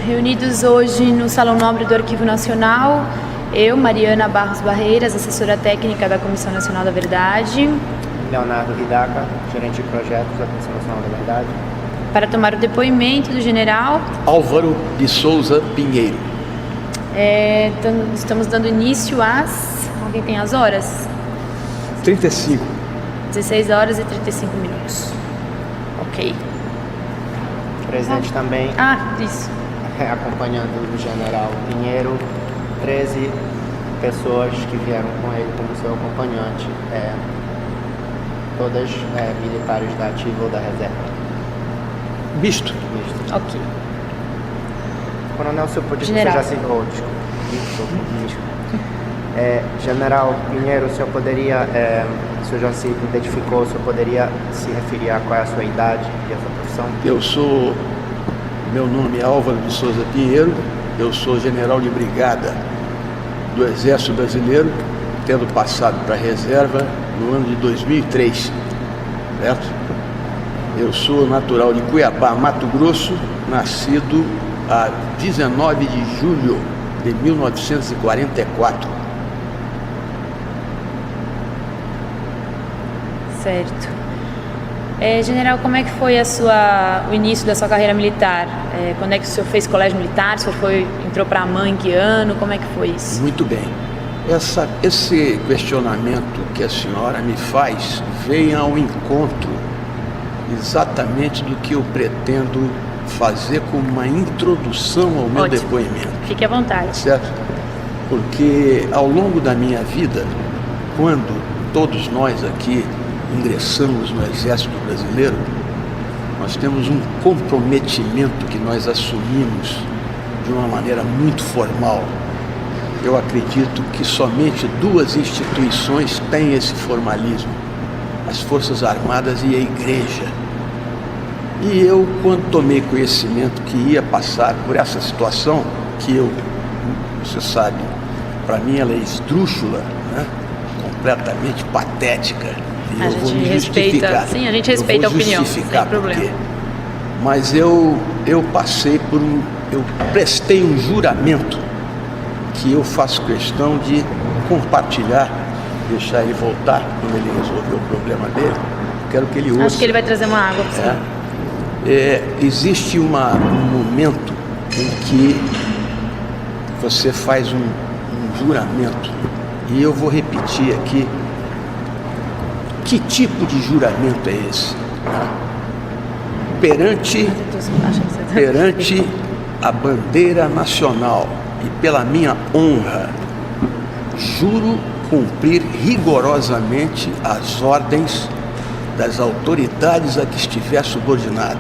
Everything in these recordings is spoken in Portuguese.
Reunidos hoje no Salão Nobre do Arquivo Nacional, eu, Mariana Barros Barreiras, assessora técnica da Comissão Nacional da Verdade. Leonardo Hidaca, gerente de projetos da Comissão Nacional da Verdade. Para tomar o depoimento do general Álvaro de Souza Pinheiro. Estamos dando início às... Alguém tem as horas? 35. 16 horas e 35 minutos. Ok. Presente também, Isso. acompanhando o general Pinheiro, 13 pessoas que vieram com ele como seu acompanhante, todas militares da ativa ou da reserva. Misto. Ok. Coronel, o senhor podia... General. General Pinheiro, o senhor poderia, o senhor já se identificou, o senhor poderia se referir a qual é a sua idade e a sua profissão? Meu nome é Álvaro de Souza Pinheiro, eu sou general de brigada do Exército Brasileiro, tendo passado para a reserva no ano de 2003, certo? Eu sou natural de Cuiabá, Mato Grosso, nascido a 19 de julho de 1944. Certo. General, como é que foi o início da sua carreira militar? Quando é que o senhor fez colégio militar? O senhor entrou para a AMAN em que ano? Como é que foi isso? Muito bem. Esse questionamento que a senhora me faz vem ao encontro exatamente do que eu pretendo fazer como uma introdução ao meu depoimento. Fique à vontade. Certo? Porque ao longo da minha vida, quando todos nós aqui ingressamos no Exército Brasileiro, nós temos um comprometimento que nós assumimos de uma maneira muito formal. Eu acredito que somente duas instituições têm esse formalismo: as Forças Armadas e a Igreja. E eu, quando tomei conhecimento que ia passar por essa situação, que você sabe, para mim ela é esdrúxula, né? Completamente patética. E a gente respeita, sim, a gente respeita a opinião, sem problema. Mas eu passei por eu prestei um juramento que eu faço questão de compartilhar, deixar ele voltar quando ele resolver o problema dele. Quero que ele ouça. Acho que ele vai trazer uma água para você. Existe um momento em que você faz um juramento, e eu vou repetir aqui. Que tipo de juramento é esse? Perante a bandeira nacional e pela minha honra, juro cumprir rigorosamente as ordens das autoridades a que estiver subordinado,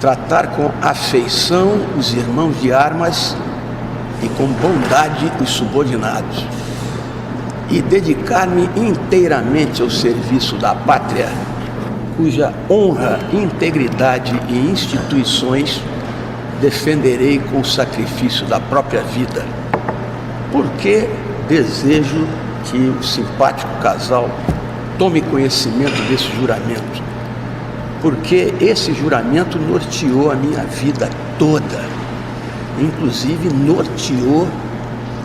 tratar com afeição os irmãos de armas e com bondade os subordinados, e dedicar-me inteiramente ao serviço da pátria, cuja honra, integridade e instituições defenderei com o sacrifício da própria vida. Porque desejo que o simpático casal tome conhecimento desse juramento, porque esse juramento norteou a minha vida toda, inclusive norteou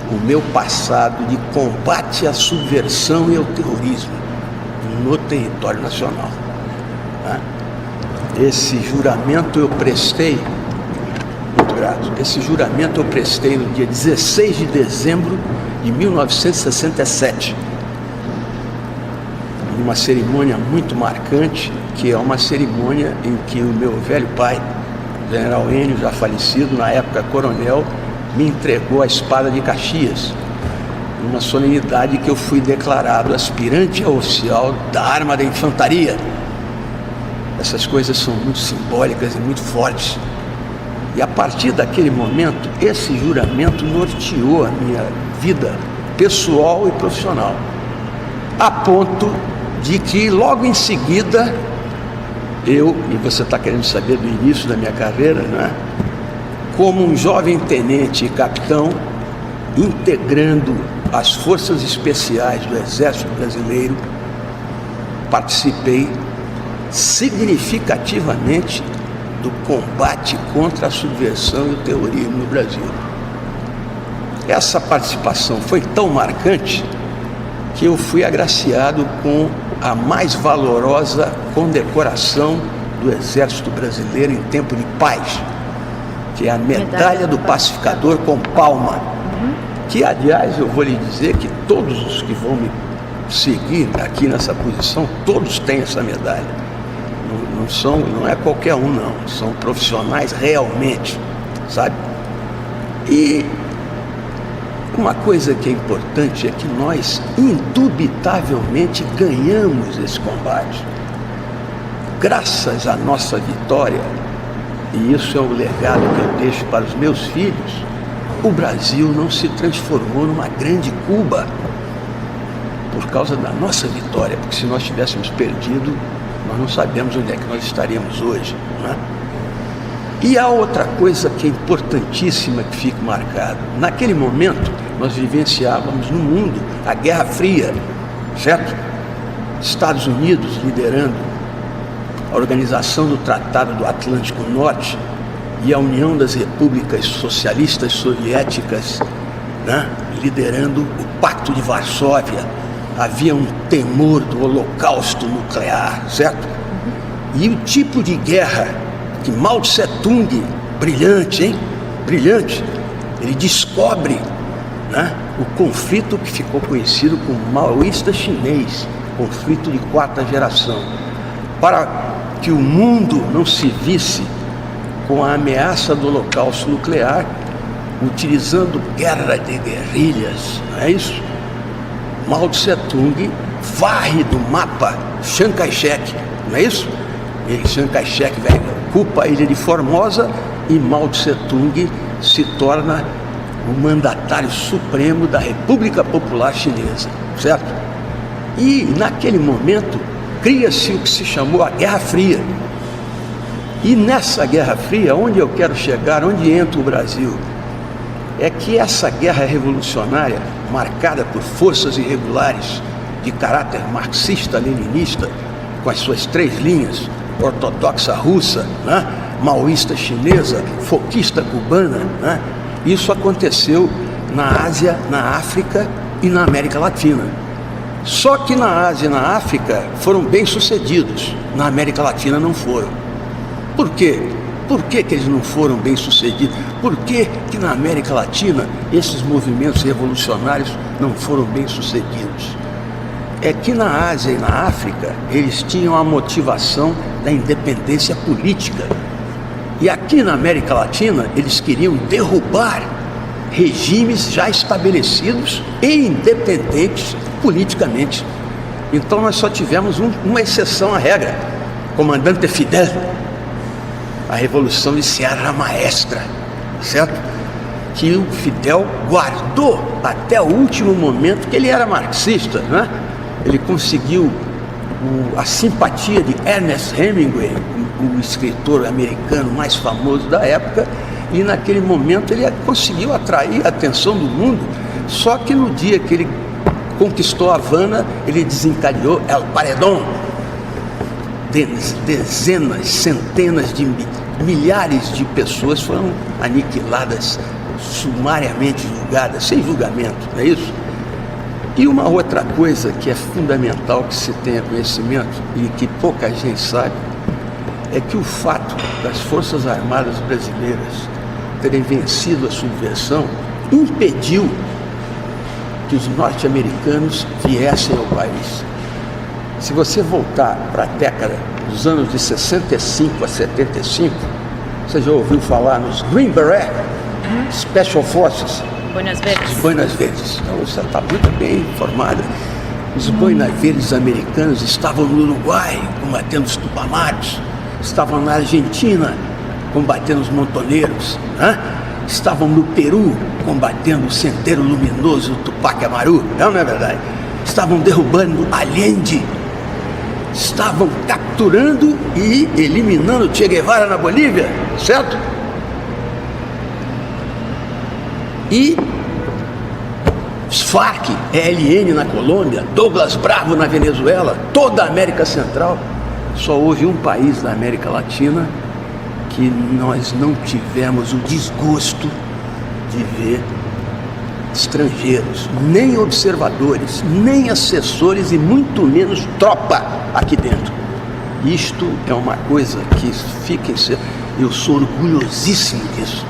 o meu passado de combate à subversão e ao terrorismo no território nacional. Esse juramento eu prestei, muito grato, esse juramento eu prestei no dia 16 de dezembro de 1967, numa cerimônia muito marcante, que é uma cerimônia em que o meu velho pai, o general Enio, já falecido, na época coronel, me entregou a espada de Caxias, numa solenidade que eu fui declarado aspirante a oficial da arma da infantaria. Essas coisas são muito simbólicas e muito fortes. E a partir daquele momento, esse juramento norteou a minha vida pessoal e profissional, a ponto de que logo em seguida, e você está querendo saber do início da minha carreira, não é? Como um jovem tenente e capitão, integrando as forças especiais do Exército Brasileiro, participei significativamente do combate contra a subversão e o terrorismo no Brasil. Essa participação foi tão marcante que eu fui agraciado com a mais valorosa condecoração do Exército Brasileiro em tempo de paz, que é a Medalha do Pacificador com Palma, que, aliás, eu vou lhe dizer que todos os que vão me seguir aqui nessa posição, todos têm essa medalha. Não é qualquer um, não. São profissionais realmente, sabe? E uma coisa que é importante é que nós, indubitavelmente, ganhamos esse combate. Graças à nossa vitória, e isso é um legado que eu deixo para os meus filhos, o Brasil não se transformou numa grande Cuba por causa da nossa vitória, porque se nós tivéssemos perdido, nós não sabemos onde é que nós estaríamos hoje, né? E há outra coisa que é importantíssima que fica marcado. Naquele momento, nós vivenciávamos no mundo a Guerra Fria, certo? Estados Unidos liderando a organização do Tratado do Atlântico Norte e a União das Repúblicas Socialistas Soviéticas, né, liderando o Pacto de Varsóvia. Havia um temor do holocausto nuclear, certo? E o tipo de guerra que Mao Tse-tung, brilhante, hein? Brilhante, ele descobre, né, o conflito que ficou conhecido como maoísta chinês, conflito de quarta geração, para que o mundo não se visse com a ameaça do holocausto nuclear, utilizando guerra de guerrilhas, não é isso? Mao Tse-tung varre do mapa Chiang Kai-shek, não é isso? E Chiang Kai-shek ocupa a ilha de Formosa e Mao Tse-tung se torna o mandatário supremo da República Popular Chinesa, certo? E naquele momento cria-se o que se chamou a Guerra Fria. E nessa Guerra Fria, onde eu quero chegar, onde entra o Brasil, é que essa guerra revolucionária, marcada por forças irregulares de caráter marxista-leninista, com as suas três linhas, ortodoxa russa, né, maoísta chinesa, foquista cubana, né, isso aconteceu na Ásia, na África e na América Latina. Só que na Ásia e na África foram bem-sucedidos, na América Latina não foram. Por quê? Por que eles não foram bem-sucedidos? Por que na América Latina esses movimentos revolucionários não foram bem-sucedidos? É que na Ásia e na África eles tinham a motivação da independência política. E aqui na América Latina eles queriam derrubar regimes já estabelecidos e independentes politicamente. Então nós só tivemos uma exceção à regra: Comandante Fidel, a Revolução de Sierra Maestra, certo? Que o Fidel guardou até o último momento, que ele era marxista, né? Ele conseguiu a simpatia de Ernest Hemingway, o escritor americano mais famoso da época, e naquele momento ele conseguiu atrair a atenção do mundo. Só que no dia que ele conquistou Havana, ele desencadeou El Paredón. Dezenas, centenas de milhares de pessoas foram aniquiladas, sumariamente julgadas, sem julgamento, não é isso? E uma outra coisa que é fundamental que se tenha conhecimento e que pouca gente sabe, é que o fato das Forças Armadas brasileiras terem vencido a subversão impediu que os norte-americanos viessem ao país. Se você voltar para a década dos anos de 65 a 75, você já ouviu falar nos Green Beret, Special Forces, Boinas Verdes. Boinas Verdes. Então você está muito bem informada. Os Boinas Verdes americanos estavam no Uruguai combatendo os Tupamaros, estavam na Argentina combatendo os Montoneiros, né? Estavam no Peru combatendo o Sendero Luminoso, o Tupac Amaru, não é verdade? Estavam derrubando Allende, estavam capturando e eliminando Che Guevara na Bolívia, certo? E os Farc, ELN na Colômbia, Douglas Bravo na Venezuela, toda a América Central. Só houve um país da América Latina que nós não tivemos o desgosto de ver estrangeiros, nem observadores, nem assessores e muito menos tropa aqui dentro. Isto é uma coisa que eu sou orgulhosíssimo disso.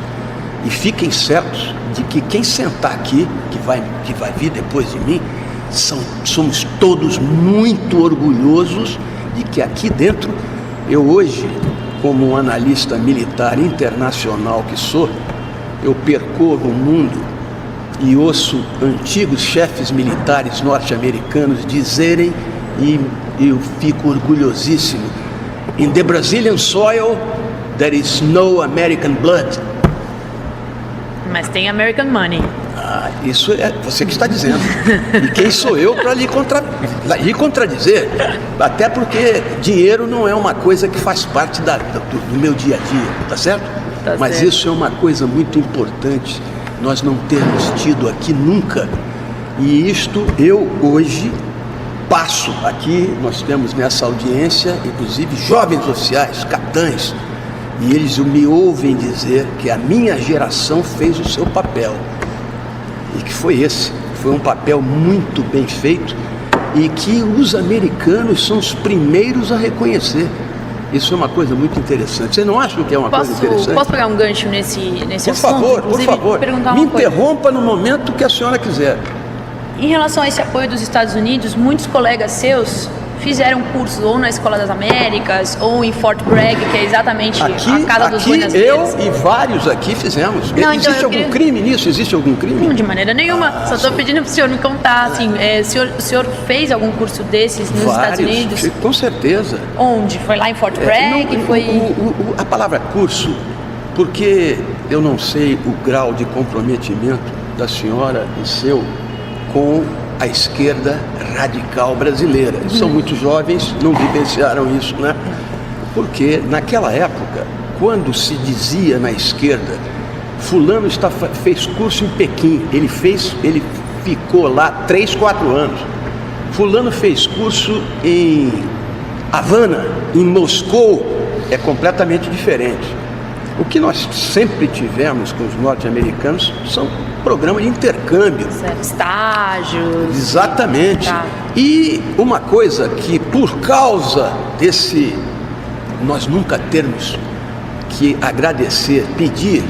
E fiquem certos de que quem sentar aqui, que vai vir depois de mim, somos todos muito orgulhosos de que aqui dentro, eu hoje, como um analista militar internacional que sou, eu percorro o mundo e ouço antigos chefes militares norte-americanos dizerem, e eu fico orgulhosíssimo: in the Brazilian soil there is no American blood. Mas tem American money. Isso é você que está dizendo. E quem sou eu para lhe contradizer? Até porque dinheiro não é uma coisa que faz parte do meu dia a dia, tá certo? Mas certo. Isso é uma coisa muito importante, nós não termos tido aqui nunca. E isto eu hoje passo aqui, nós temos nessa audiência, inclusive jovens oficiais, capitães, e eles me ouvem dizer que a minha geração fez o seu papel. E que foi um papel muito bem feito e que os americanos são os primeiros a reconhecer. Isso é uma coisa muito interessante. Você não acha que é uma coisa interessante? Posso pegar um gancho nesse assunto? Por favor, me interrompa no momento que a senhora quiser. Em relação a esse apoio dos Estados Unidos, muitos colegas seus fizeram cursos ou na Escola das Américas ou em Fort Bragg, que é exatamente a casa dos Buenas Verdes. Eu e vários aqui fizemos. Não, existe algum crime nisso? Existe algum crime? Não, de maneira nenhuma. Só estou pedindo para o senhor me contar. Assim, o senhor fez algum curso desses nos Estados Unidos? Com certeza. Onde? Foi lá em Fort Bragg? A palavra curso, porque eu não sei o grau de comprometimento da senhora e seu com a esquerda radical brasileira. São muito jovens, não vivenciaram isso, né? Porque naquela época, quando se dizia na esquerda, fulano fez curso em Pequim, ele ficou lá 3, 4 anos. Fulano fez curso em Havana, em Moscou, é completamente diferente. O que nós sempre tivemos com os norte-americanos são programas de intercâmbio. Estágios. Exatamente. Tá. E uma coisa que, por causa nós nunca termos que agradecer, pedir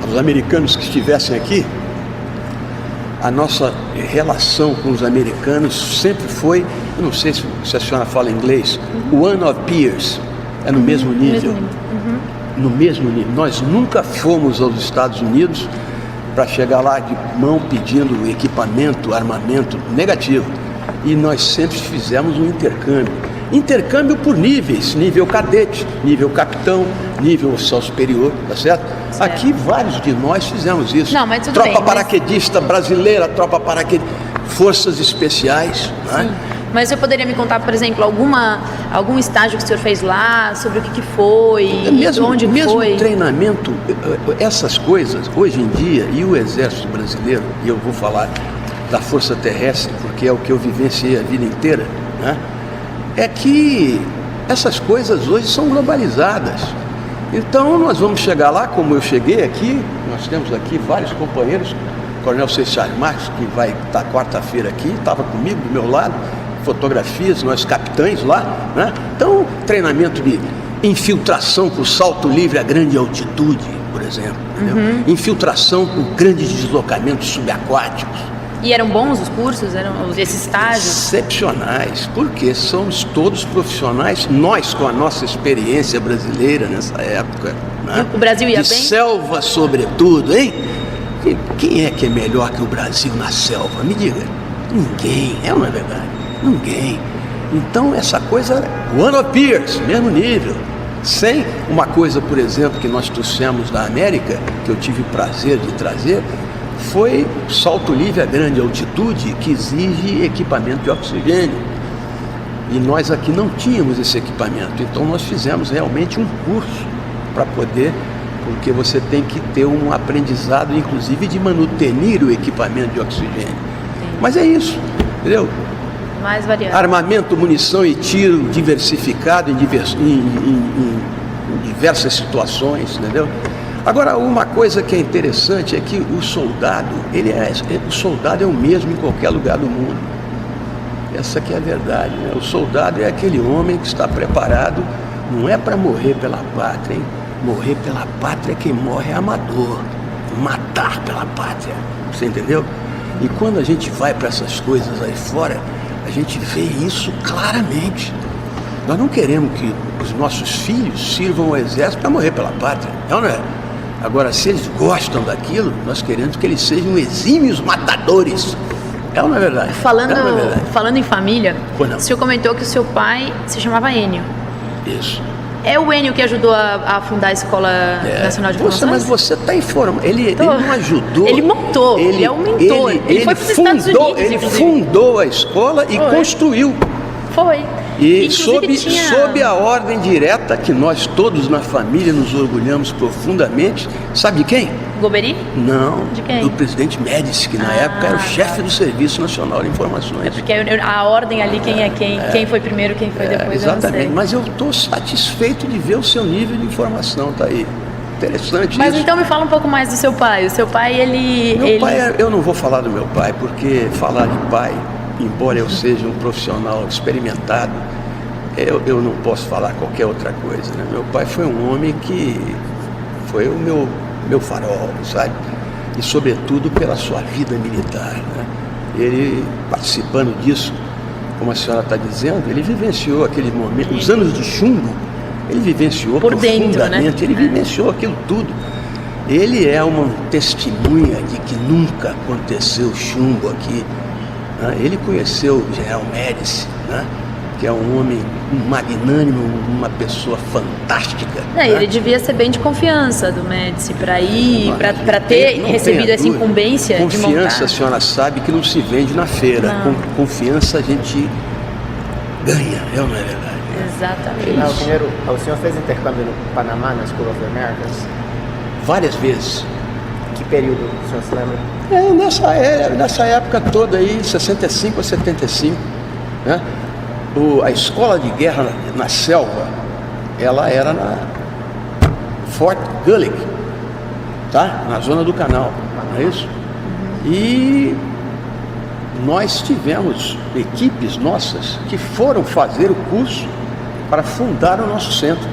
aos americanos que estivessem aqui, a nossa relação com os americanos sempre foi, eu não sei se a senhora fala inglês, one of peers, é no mesmo nível. No mesmo nível. Nós nunca fomos aos Estados Unidos para chegar lá de mão pedindo equipamento, armamento, negativo. E nós sempre fizemos um intercâmbio. Intercâmbio por níveis, nível cadete, nível capitão, nível oficial superior, tá certo? Aqui vários de nós fizemos isso. Não, mas tudo tropa bem, paraquedista brasileira, tropa paraquedista, forças especiais, né? Mas você poderia me contar, por exemplo, algum estágio que o senhor fez lá, sobre o que foi, onde foi? Mesmo treinamento, essas coisas, hoje em dia, e o Exército Brasileiro, e eu vou falar da Força Terrestre, porque é o que eu vivenciei a vida inteira, né? É que essas coisas hoje são globalizadas. Então nós vamos chegar lá, como eu cheguei aqui, nós temos aqui vários companheiros, o Coronel Cessário Marques, que vai estar quarta-feira aqui, estava comigo do meu lado, fotografias, nós capitães lá, né? Então, treinamento de infiltração por salto livre a grande altitude, por exemplo, infiltração por grandes deslocamentos subaquáticos. E eram bons os cursos, esses estágios? Excepcionais, porque somos todos profissionais, nós com a nossa experiência brasileira nessa época, né? O Brasil ia de bem? selva sobretudo, hein? Quem é que é melhor que o Brasil na selva? Me diga. Ninguém, é ou não é verdade? Ninguém. Então essa coisa, one of peers, mesmo nível. Sem uma coisa, por exemplo, que nós trouxemos da América, que eu tive o prazer de trazer, foi salto livre a grande altitude, que exige equipamento de oxigênio. E nós aqui não tínhamos esse equipamento, então nós fizemos realmente um curso para poder, porque você tem que ter um aprendizado, inclusive, de manutenir o equipamento de oxigênio. Sim. Mas é isso, entendeu? Mais variado. Armamento, munição e tiro diversificado em diversas situações, entendeu? Agora, uma coisa que é interessante é que o soldado é o mesmo em qualquer lugar do mundo. Essa que é a verdade, né? O soldado é aquele homem que está preparado, não é para morrer pela pátria, hein? Morrer pela pátria é quem morre é amador, matar pela pátria, você entendeu? E quando a gente vai para essas coisas aí fora, a gente vê isso claramente. Nós não queremos que os nossos filhos sirvam ao exército para morrer pela pátria, não é? Agora, se eles gostam daquilo, nós queremos que eles sejam exímios matadores. É ou não é verdade? Falando em família, o senhor comentou que o seu pai se chamava Enio. Isso. É o Enio que ajudou a fundar a Escola Nacional de Informações? Mas você está informando. Ele não ajudou. Ele montou, ele é o mentor. Ele foi para os Estados Unidos, ele fundou a escola e construiu. Foi. E sob a ordem direta que nós todos na família nos orgulhamos profundamente, sabe de quem? Golbery? Não, de quem? Do presidente Médici, que na época era o chefe do Serviço Nacional de Informações. É porque a ordem ali, quem foi primeiro, quem foi depois, exatamente, eu não sei. Mas eu estou satisfeito de ver o seu nível de informação, tá aí. Interessante mas isso. Então me fala um pouco mais do seu pai. O seu pai, eu não vou falar do meu pai, porque falar de pai, embora eu seja um profissional experimentado, eu não posso falar qualquer outra coisa, né? Meu pai foi um homem que foi o meu farol, sabe? E sobretudo pela sua vida militar, né? Ele, participando disso, como a senhora está dizendo, ele vivenciou aquele momento, os anos de chumbo, ele vivenciou por dentro, né? Ele vivenciou aquilo tudo. Ele é uma testemunha de que nunca aconteceu chumbo aqui, né? Ele conheceu o general Médici, né? Que é um homem magnânimo, uma pessoa fantástica. Né? Ele devia ser bem de confiança do Médici para ir, para ter recebido essa incumbência de montar. Confiança, a senhora sabe que não se vende na feira. Com confiança a gente ganha, não é verdade? Exatamente. O senhor fez intercâmbio no Panamá, na School of the Americas? Várias vezes. Que período o senhor se lembra? Nessa época toda aí, 65 a 75, né? A escola de guerra na selva, ela era na Fort Gullig, tá? Na zona do canal, não é isso? E nós tivemos equipes nossas que foram fazer o curso para fundar o nosso centro.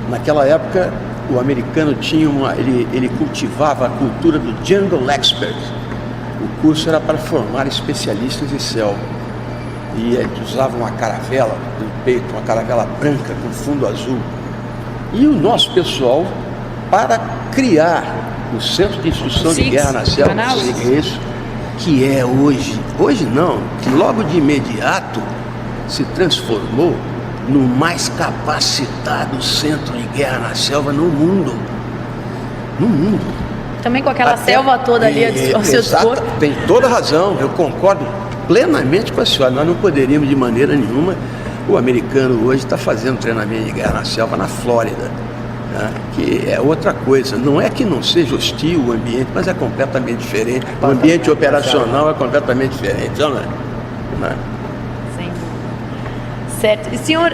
Naquela época, o americano tinha ele cultivava a cultura do jungle expert. O curso era para formar especialistas em selva. E eles usavam uma caravela no peito, uma caravela branca com fundo azul. E o nosso pessoal, para criar o Centro de Instrução de Guerra na Selva, que é hoje não, que logo de imediato se transformou no mais capacitado centro de guerra na selva no mundo. No mundo. Também com aquela selva toda ali ao seu dispor. Tem toda razão, eu concordo plenamente com a senhora. Nós não poderíamos de maneira nenhuma. O americano hoje está fazendo treinamento de guerra na selva na Flórida, né? Que é outra coisa. Não é que não seja hostil o ambiente, mas é completamente diferente. O ambiente operacional é completamente diferente, não é? Não é? Sim. Certo. E o senhor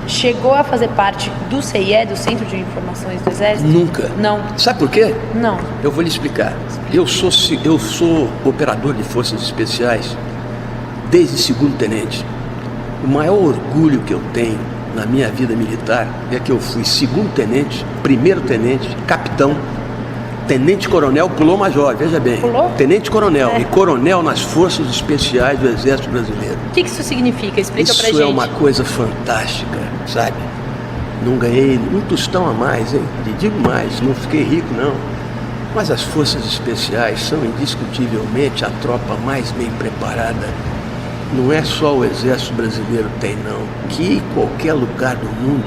chegou a fazer parte do CIE, do Centro de Informações do Exército? Nunca. Não. Sabe por quê? Não. Eu vou lhe explicar. Eu sou operador de forças especiais desde segundo tenente. O maior orgulho que eu tenho na minha vida militar é que eu fui segundo tenente, primeiro tenente, capitão, tenente coronel, pulou major, veja bem. Pulou? Tenente coronel e coronel nas forças especiais do Exército Brasileiro. O que isso significa? Explica pra gente. Isso é uma coisa fantástica, sabe? Não ganhei um tostão a mais, hein? Lhe digo mais, não fiquei rico não. Mas as forças especiais são indiscutivelmente a tropa mais bem preparada. Não é só o Exército Brasileiro tem não, que em qualquer lugar do mundo,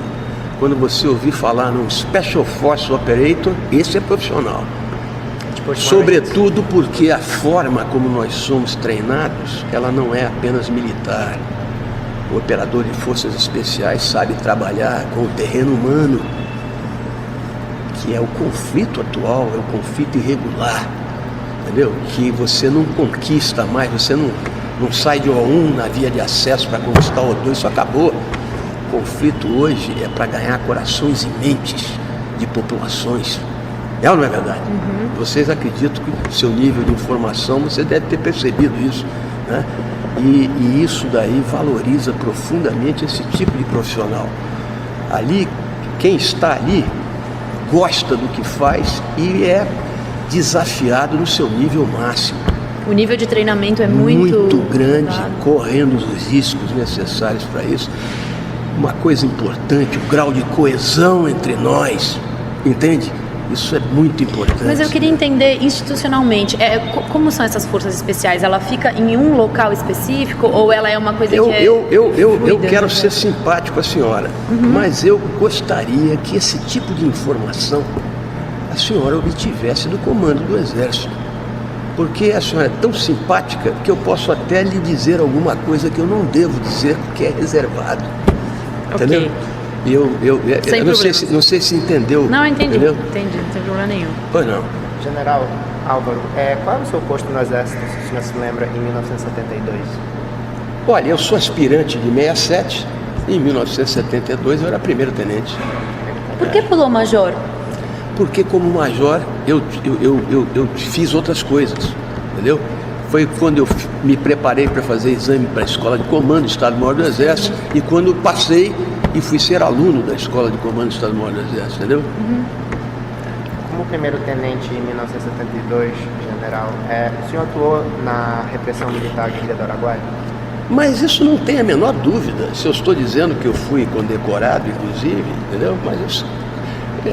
quando você ouvir falar num Special Force Operator, esse é profissional. Sobretudo porque a forma como nós somos treinados, ela não é apenas militar. O operador de forças especiais sabe trabalhar com o terreno humano, que é o conflito atual, é o conflito irregular, entendeu? Que você não conquista mais, você não sai de O1 na via de acesso para conquistar o O2, isso acabou. conflito hoje é para ganhar corações e mentes de populações. É ou não é verdade? Vocês acreditam que o seu nível de informação, você deve ter percebido isso, né? E isso daí valoriza profundamente esse tipo de profissional. Ali, quem está ali gosta do que faz e é desafiado no seu nível máximo. O nível de treinamento é muito grande, claro, correndo os riscos necessários para isso. Uma coisa importante, o grau de coesão entre nós, entende? Isso é muito importante. Mas eu queria entender institucionalmente, como são essas forças especiais? Ela fica em um local específico ou ela é uma coisa que é eu quero ser simpático à senhora, mas eu gostaria que esse tipo de informação a senhora obtivesse do comando do Exército. Porque a senhora é tão simpática que eu posso até lhe dizer alguma coisa que eu não devo dizer porque é reservado. Entendeu? Ok. Eu não sei se entendeu. Não, entendi. Entendeu? Entendi, não tem problema nenhum. Pois não. General Álvaro, qual era o seu posto no Exército, se o senhor se lembra, em 1972? Olha, eu sou aspirante de 67 e em 1972 eu era primeiro tenente. Por que pulou major? Porque como major eu fiz outras coisas, entendeu? Foi quando eu me preparei para fazer exame para a Escola de Comando do Estado-Maior do Exército e quando passei e fui ser aluno da Escola de Comando do Estado-Maior do Exército, entendeu? Como primeiro-tenente em 1972, general, o senhor atuou na repressão militar à guerrilha do Araguaia? Mas isso não tem a menor dúvida. Se eu estou dizendo que eu fui condecorado, inclusive, entendeu? Mas eu sou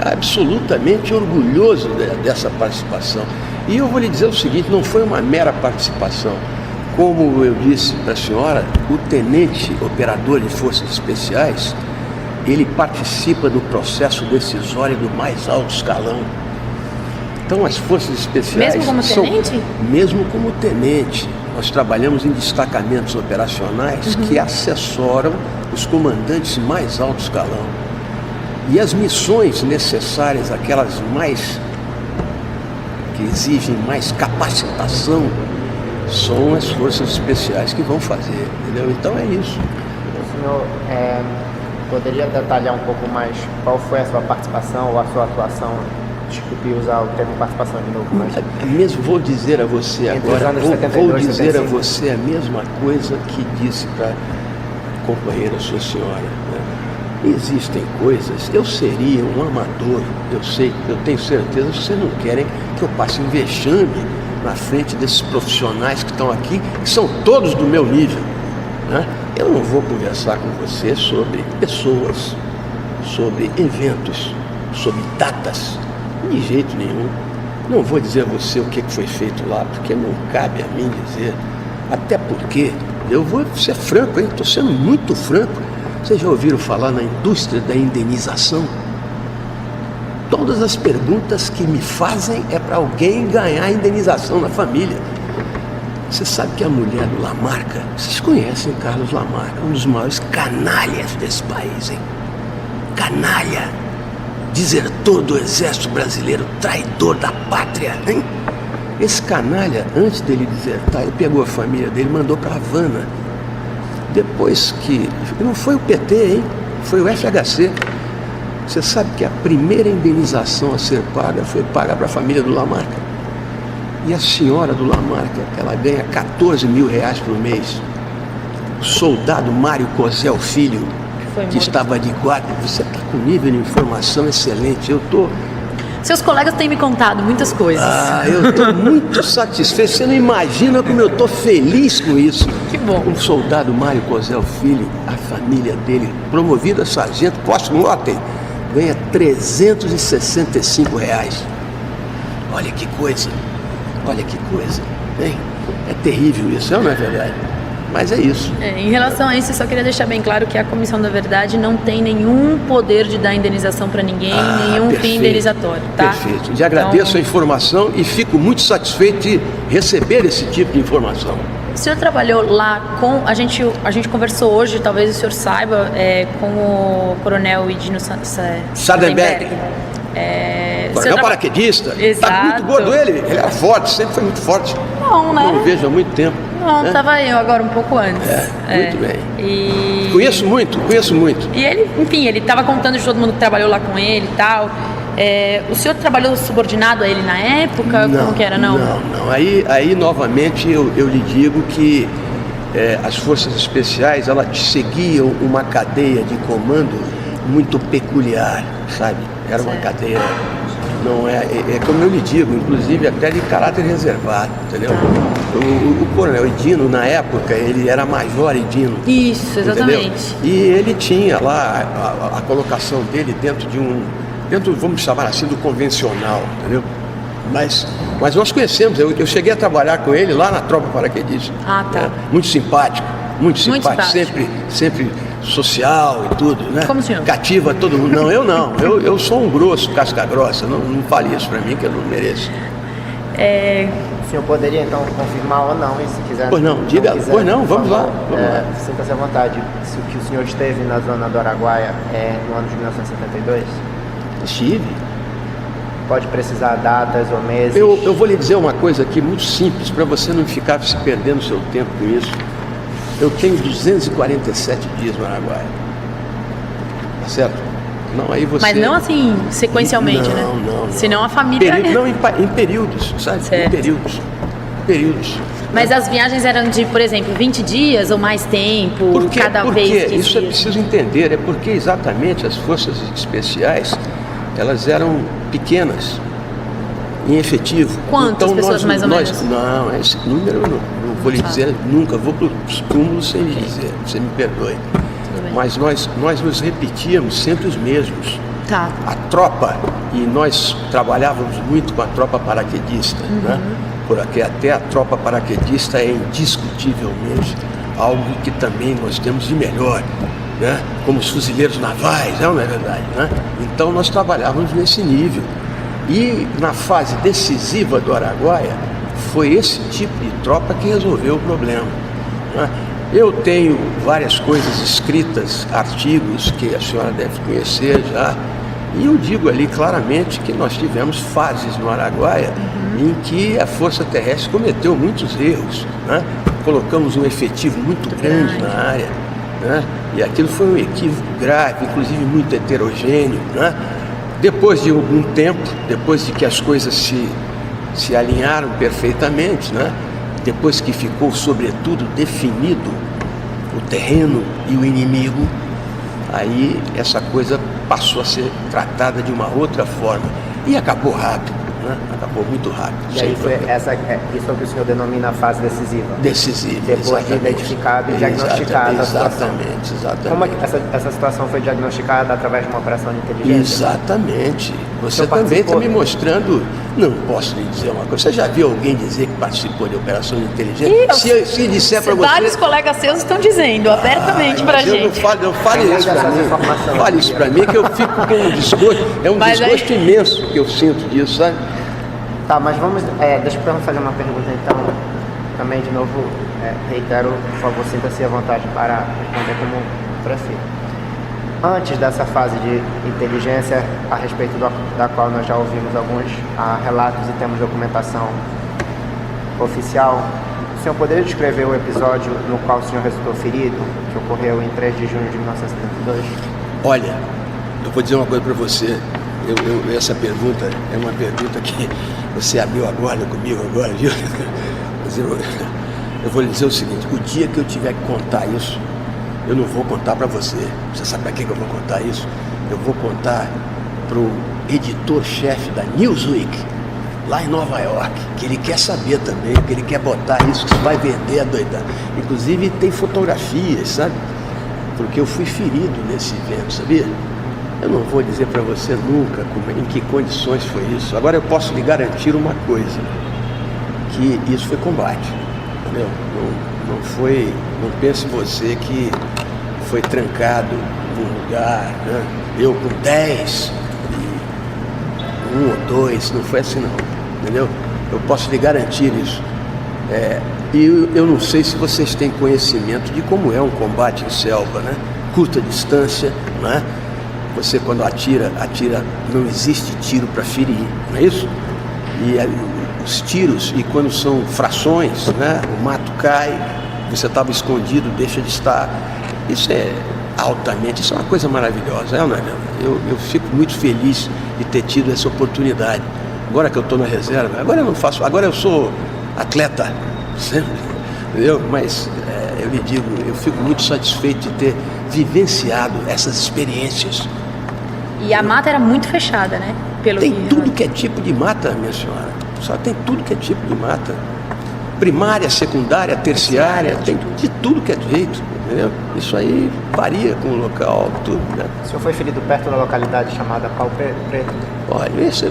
absolutamente orgulhoso dessa participação. E eu vou lhe dizer o seguinte, não foi uma mera participação. Como eu disse para a senhora, o tenente operador de forças especiais, ele participa do processo decisório do mais alto escalão. Então as forças especiais... Mesmo como tenente? Mesmo como tenente. Nós trabalhamos em destacamentos operacionais que assessoram os comandantes mais alto escalão. E as missões necessárias, aquelas que exigem mais capacitação, são as forças especiais que vão fazer, entendeu? Então é isso. O senhor poderia detalhar um pouco mais qual foi a sua participação ou a sua atuação? Desculpe usar o termo participação de novo, mas... Mesmo vou dizer a você agora, vou dizer a você a mesma coisa que disse para a companheira sua senhora, né? Existem coisas, eu seria um amador, eu sei, eu tenho certeza que vocês não querem que eu passe um vexame na frente desses profissionais que estão aqui, que são todos do meu nível, né? Eu não vou conversar com você sobre pessoas, sobre eventos, sobre datas, de jeito nenhum. Não vou dizer a você o que foi feito lá, porque não cabe a mim dizer, até porque, eu vou ser franco, estou sendo muito franco. Vocês já ouviram falar na indústria da indenização? Todas as perguntas que me fazem é para alguém ganhar indenização na família. Você sabe que a mulher do Lamarca, vocês conhecem Carlos Lamarca, um dos maiores canalhas desse país, hein? Canalha, desertor do exército brasileiro, traidor da pátria, hein? Esse canalha, antes dele desertar, ele pegou a família dele e mandou para Havana. Depois que... Não foi o PT, hein? Foi o FHC. Você sabe que a primeira indenização a ser paga foi paga para a família do Lamarca. E a senhora do Lamarca, ela ganha 14 mil reais por mês. O soldado Mário Cosel Filho, que estava de guarda, você está com nível de informação excelente. Eu estou... Seus colegas têm me contado muitas coisas. Eu estou muito satisfeito. Você não imagina como eu estou feliz com isso. Que bom. O soldado Mário Cosel Filho, a família dele, promovido a sargento, post-mortem, ganha 365 reais. Olha que coisa. Olha que coisa. Hein? É terrível isso, não é verdade? Mas é isso. Em relação a isso, eu só queria deixar bem claro que a Comissão da Verdade não tem nenhum poder de dar indenização para ninguém, nenhum fim indenizatório, tá? Perfeito. Já agradeço a informação e fico muito satisfeito de receber esse tipo de informação. O senhor trabalhou lá com... A gente conversou hoje, talvez o senhor saiba, com o coronel Idino Sardenberg. Coronel paraquedista. Exato. Tá muito gordo ele. Ele era forte, sempre foi muito forte. Não, né? Não o vejo há muito tempo. Pronto, tava eu agora um pouco antes. Muito bem. E... Conheço muito. E ele, enfim, ele tava contando de todo mundo que trabalhou lá com ele e tal. O senhor trabalhou subordinado a ele na época? Não, como que era? Não. Aí novamente eu lhe digo que as forças especiais, elas seguiam uma cadeia de comando muito peculiar, sabe? Era uma cadeia, não é como eu lhe digo, inclusive até de caráter reservado, entendeu? O coronel Edino, na época, ele era major Edino. Isso, exatamente. Entendeu? E ele tinha lá a colocação dele dentro, vamos chamar assim, do convencional, entendeu? Mas nós conhecemos, eu cheguei a trabalhar com ele lá na tropa paraquedista. Muito simpático, sempre social e tudo, né? Como o senhor? Cativa todo mundo. Não, eu sou um grosso, casca grossa, não fale isso pra mim que eu não mereço. O senhor poderia então confirmar ou não, e se quiser... Pois não, diga, pois não, vamos lá. Sinta-se à vontade, se o senhor esteve na zona do Araguaia no ano de 1972? Estive. Pode precisar datas ou meses? Eu vou lhe dizer uma coisa aqui muito simples, para você não ficar se perdendo seu tempo com isso. Eu tenho 247 dias no Araguaia. Tá certo? Não, aí você... Mas não assim, sequencialmente, né? Não. Senão a família... Em períodos, sabe? Certo. Em períodos. Mas as viagens eram de, por exemplo, 20 dias ou mais tempo, cada vez que isso é preciso entender, é porque exatamente as forças especiais, elas eram pequenas, em efetivo. Quantas pessoas mais ou menos? Não, esse número eu não vou lhe dizer, nunca vou para os túmulos sem lhe dizer, você me perdoe. Mas nós nos repetíamos sempre os mesmos. Tá. A tropa, e nós trabalhávamos muito com a tropa paraquedista, né? Porque até a tropa paraquedista é indiscutivelmente algo que também nós temos de melhor, né? Como os fuzileiros navais, não é verdade, né? Então nós trabalhávamos nesse nível. E na fase decisiva do Araguaia, foi esse tipo de tropa que resolveu o problema, né? Eu tenho várias coisas escritas, artigos que a senhora deve conhecer já, e eu digo ali claramente que nós tivemos fases no Araguaia em que a Força Terrestre cometeu muitos erros, né? Colocamos um efetivo muito grande na área, né? E aquilo foi um equívoco grave, inclusive muito heterogêneo, né? Depois de algum tempo, depois de que as coisas se alinharam perfeitamente, né? Depois que ficou sobretudo definido o terreno e o inimigo, aí essa coisa passou a ser tratada de uma outra forma e acabou rápido, né? Acabou muito rápido. E aí foi isso é o que o senhor denomina a fase decisiva? Decisiva, depois de identificado e diagnosticado a situação. Exatamente. Como é que essa situação foi diagnosticada? Através de uma operação de inteligência? Exatamente. Você também está me mostrando, não posso lhe dizer uma coisa, você já viu alguém dizer que participou de operação de inteligência? Se disser para você... Vários colegas seus estão dizendo abertamente para a gente. Eu fale isso para mim, fale isso para mim que eu fico com um desgosto, desgosto imenso que eu sinto disso, sabe? Tá, mas deixa eu fazer uma pergunta então, também de novo, reitero, por favor, sinta-se à vontade para responder como prefiro. Antes dessa fase de inteligência, a respeito da qual nós já ouvimos alguns relatos e temos documentação oficial, o senhor poderia descrever o episódio no qual o senhor resultou ferido, que ocorreu em 3 de junho de 1972? Olha, eu vou dizer uma coisa para você. Essa pergunta é uma pergunta que você abriu agora comigo, viu? Mas eu vou lhe dizer o seguinte: o dia que eu tiver que contar isso, eu não vou contar para você. Você sabe para que eu vou contar isso? Eu vou contar para o editor-chefe da Newsweek, lá em Nova York, que ele quer saber também, que ele quer botar isso, que vai vender a doidada. Inclusive tem fotografias, sabe? Porque eu fui ferido nesse evento, sabia? Eu não vou dizer para você nunca em que condições foi isso. Agora eu posso lhe garantir uma coisa, que isso foi combate, entendeu? Não pense você que foi trancado num lugar, né? Eu com 10, 1 ou 2, não foi assim não, entendeu? Eu posso lhe garantir isso. E eu não sei se vocês têm conhecimento de como é um combate em selva, né? Curta distância, né? Você quando atira, não existe tiro para ferir, não é isso? E os tiros, e quando são frações, né, o mato cai, você estava escondido, deixa de estar. Isso é altamente, isso é uma coisa maravilhosa, não é, eu fico muito feliz de ter tido essa oportunidade. Agora que eu estou na reserva, agora eu não faço, agora eu sou atleta, sempre, entendeu? Mas eu lhe digo, eu fico muito satisfeito de ter vivenciado essas experiências. E a mata era muito fechada, né? Tem tudo que é tipo de mata, minha senhora. Só tem tudo que é tipo de mata. Primária, secundária, terciária, tem de tudo que é jeito, entendeu? Isso aí varia com o local, tudo, né? O senhor foi ferido perto da localidade chamada Pau Preto? Olha, isso...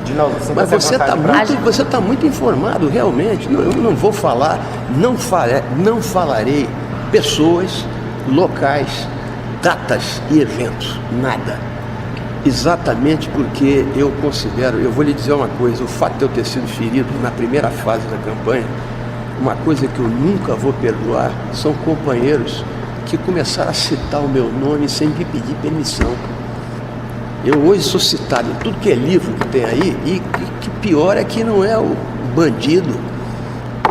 De novo, mas você está muito informado, realmente. Não, eu não vou falar, não falarei pessoas, locais, datas e eventos, nada. Exatamente porque eu considero, eu vou lhe dizer uma coisa, o fato de eu ter sido ferido na primeira fase da campanha, uma coisa que eu nunca vou perdoar, são companheiros que começaram a citar o meu nome sem me pedir permissão. Eu hoje sou citado em tudo que é livro que tem aí, e que pior é que não é o bandido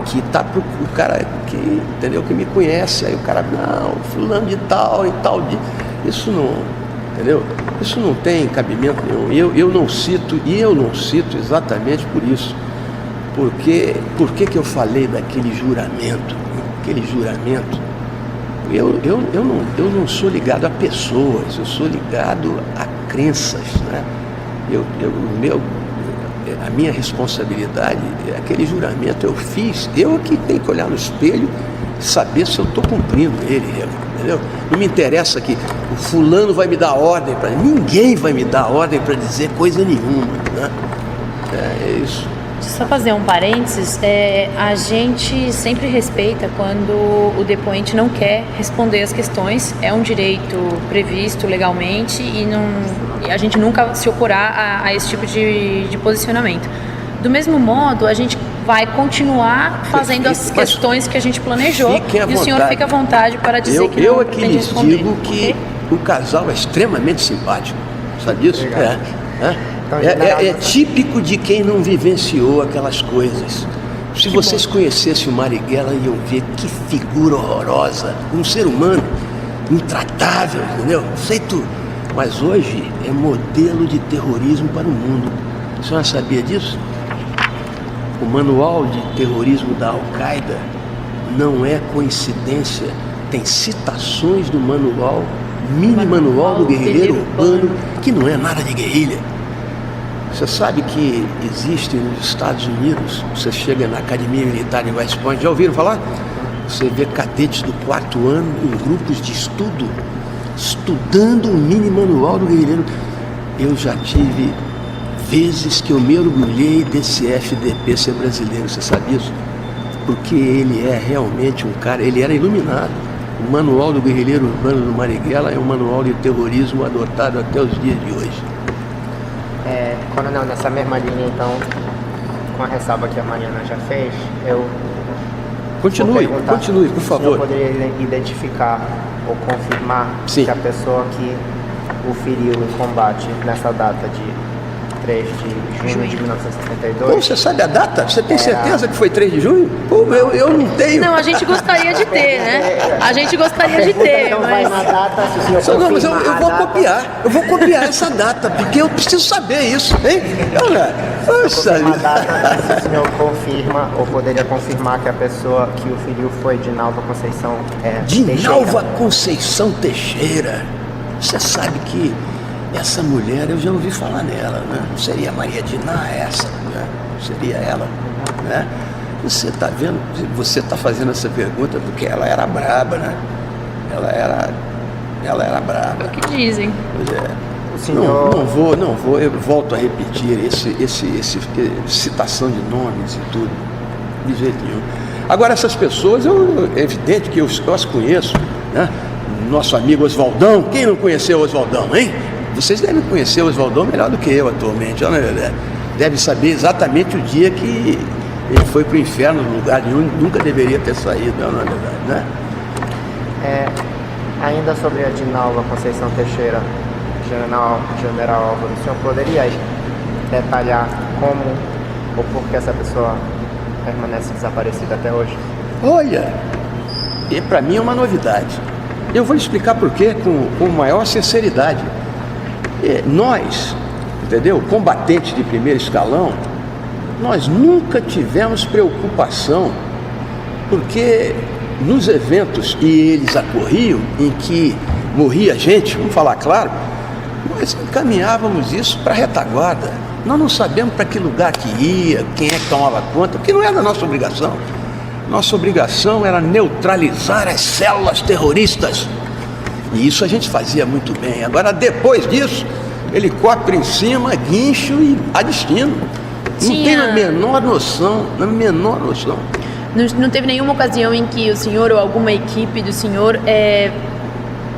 que tá pro o cara que, entendeu, que me conhece, aí o cara, não, fulano de tal e tal, isso não, entendeu? Isso não tem cabimento nenhum. Eu não cito, e eu não cito exatamente por isso. Por que eu falei daquele juramento? Aquele juramento, eu não sou ligado a pessoas, eu sou ligado a crenças, né? A minha responsabilidade, aquele juramento eu fiz, eu que tenho que olhar no espelho e saber se eu estou cumprindo ele, entendeu? Não me interessa que o fulano vai me dar ordem, ninguém vai me dar ordem para dizer coisa nenhuma, né? É isso. Só fazer um parênteses, a gente sempre respeita quando o depoente não quer responder as questões, é um direito previsto legalmente e a gente nunca se oporá a esse tipo de posicionamento. Do mesmo modo, a gente vai continuar fazendo as questões que a gente planejou e o senhor fica à vontade para dizer que não pretende responder. Eu aqui lhes digo que o casal é extremamente simpático, sabe disso? É típico de quem não vivenciou aquelas coisas. Se vocês conhecessem o Marighella, iam ver que figura horrorosa, um ser humano intratável, entendeu? Sei tudo. Mas hoje é modelo de terrorismo para o mundo. A senhora sabia disso? O manual de terrorismo da Al-Qaeda não é coincidência. Tem citações do manual, mini manual do guerrilheiro urbano, que não é nada de guerrilha. Você sabe que existe nos Estados Unidos, você chega na Academia Militar de West Point, já ouviram falar? Você vê cadetes do 4º ano em grupos de estudo, estudando o mini manual do guerrilheiro. Eu já tive vezes que eu me orgulhei desse FDP ser brasileiro, você sabe isso? Porque ele é realmente um cara, ele era iluminado. O manual do guerrilheiro urbano do Marighella é um manual de terrorismo adotado até os dias de hoje. Coronel, nessa mesma linha, então, com a ressalva que a Mariana já fez, eu Continue, por favor. O senhor poderia identificar ou confirmar que a pessoa que o feriu em combate nessa data de 3 de junho de 1972... Pô, você sabe a data? Você tem certeza que foi 3 de junho? Pô, eu não tenho. Não, a gente gostaria de ter, né? A gente gostaria de ter, não mas... vai na data, se o senhor Não, mas eu vou copiar. Eu vou copiar essa data, porque eu preciso saber isso, hein? Olha, uma data, se o senhor confirma ou poderia confirmar que a pessoa que o feriu foi Dinalva Conceição Dinalva Conceição Teixeira. Você sabe que essa mulher, eu já ouvi falar nela, né? Seria Maria Diná essa, né? Seria ela, né? Você está vendo, você está fazendo essa pergunta porque ela era braba, né? Ela era braba. É o que dizem. Pois é. O senhor... Não vou, eu volto a repetir esse citação de nomes e tudo, de jeito nenhum. Agora essas pessoas, é evidente que eu as conheço, né? Nosso amigo Oswaldão, quem não conheceu o Oswaldão, hein? Vocês devem conhecer o Oswaldão melhor do que eu atualmente, não é verdade? Deve saber exatamente o dia que ele foi para o inferno, no lugar nenhum, nunca deveria ter saído, não é verdade, né? Ainda sobre a Dinalva Conceição Teixeira, General Álvaro, o senhor poderia detalhar como ou por que essa pessoa permanece desaparecida até hoje? Olha, e para mim é uma novidade. Eu vou explicar por quê com maior sinceridade. Nós, entendeu? Combatentes de primeiro escalão, nós nunca tivemos preocupação, porque nos eventos, e eles ocorriam, em que morria gente, vamos falar claro, nós encaminhávamos isso para a retaguarda. Nós não sabemos para que lugar que ia, quem é que tomava conta, porque não era a nossa obrigação. Nossa obrigação era neutralizar as células terroristas. E isso a gente fazia muito bem. Agora, depois disso, helicóptero em cima, guincho e a destino. Não tem a menor noção, Não teve nenhuma ocasião em que o senhor ou alguma equipe do senhor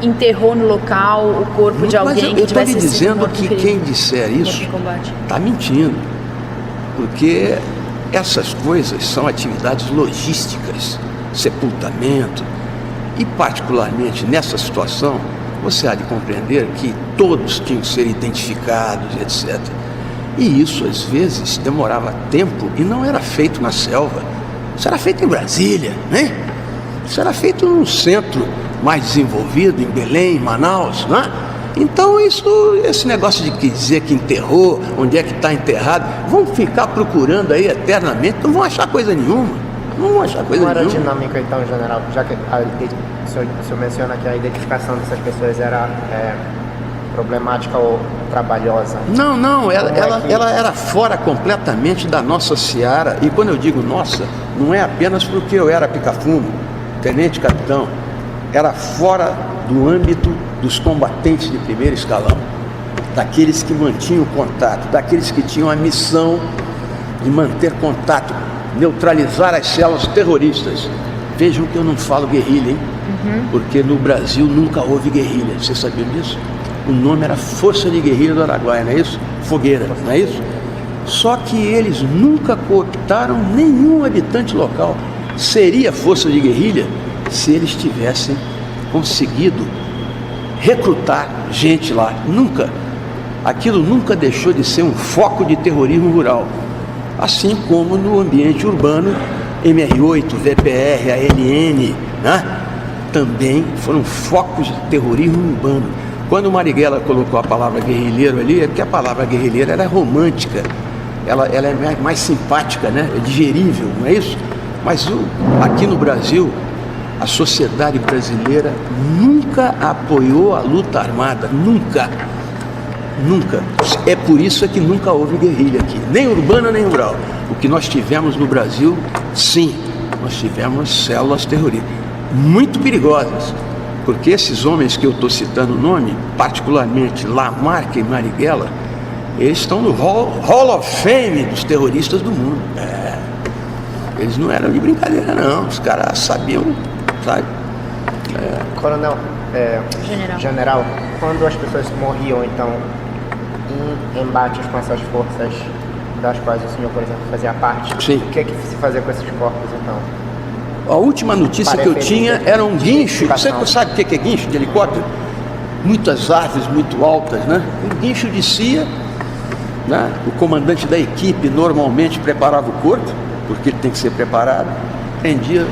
enterrou no local o corpo de alguém que tivesse sido dizendo morto que em perigo? quem disser isso está mentindo, porque essas coisas são atividades logísticas, sepultamento, e particularmente nessa situação, você há de compreender que todos tinham que ser identificados, etc. E isso às vezes demorava tempo e não era feito na selva, isso era feito em Brasília, né? Isso era feito num centro mais desenvolvido, em Belém, em Manaus, né? Então esse negócio de dizer que enterrou, onde é que está enterrado, vão ficar procurando aí eternamente, não vão achar coisa nenhuma. Não era a dinâmica então, general, já que o senhor menciona que a identificação dessas pessoas era problemática ou trabalhosa? Não, ela era fora completamente da nossa seara, e quando eu digo nossa, não é apenas porque eu era pica-fumo, tenente-capitão, era fora do âmbito dos combatentes de primeiro escalão, daqueles que mantinham contato, daqueles que tinham a missão de manter contato, neutralizar as células terroristas. Vejam que eu não falo guerrilha, hein? Porque no Brasil nunca houve guerrilha, vocês sabiam disso? O nome era Força de Guerrilha do Araguaia, não é isso? Fogueira, não é isso? Só que eles nunca cooptaram nenhum habitante local. Seria Força de Guerrilha se eles tivessem conseguido recrutar gente lá. Nunca. Aquilo nunca deixou de ser um foco de terrorismo rural. Assim como no ambiente urbano, MR8, VPR, ALN, né? Também foram focos de terrorismo urbano. Quando o Marighella colocou a palavra guerrilheiro ali, é porque a palavra guerrilheiro era romântica, ela é mais simpática, né? É digerível, não é isso? Mas aqui no Brasil, a sociedade brasileira nunca apoiou a luta armada, nunca. É por isso que nunca houve guerrilha aqui, nem urbana nem rural. O que nós tivemos no Brasil, sim, nós tivemos células terroristas, muito perigosas, porque esses homens que eu estou citando o nome, particularmente Lamarck e Marighella, eles estão no Hall of Fame dos terroristas do mundo. Eles não eram de brincadeira não, os caras sabiam, sabe? Coronel, general, quando as pessoas morriam, então, em embates com essas forças das quais o senhor, por exemplo, fazia parte, sim, o que é que se fazia com esses corpos, então? A última notícia que eu tinha era um guincho. Você sabe o que é guincho de helicóptero? Muitas árvores muito altas, né? Um guincho descia, né? O comandante da equipe normalmente preparava o corpo, porque ele tem que ser preparado, prendia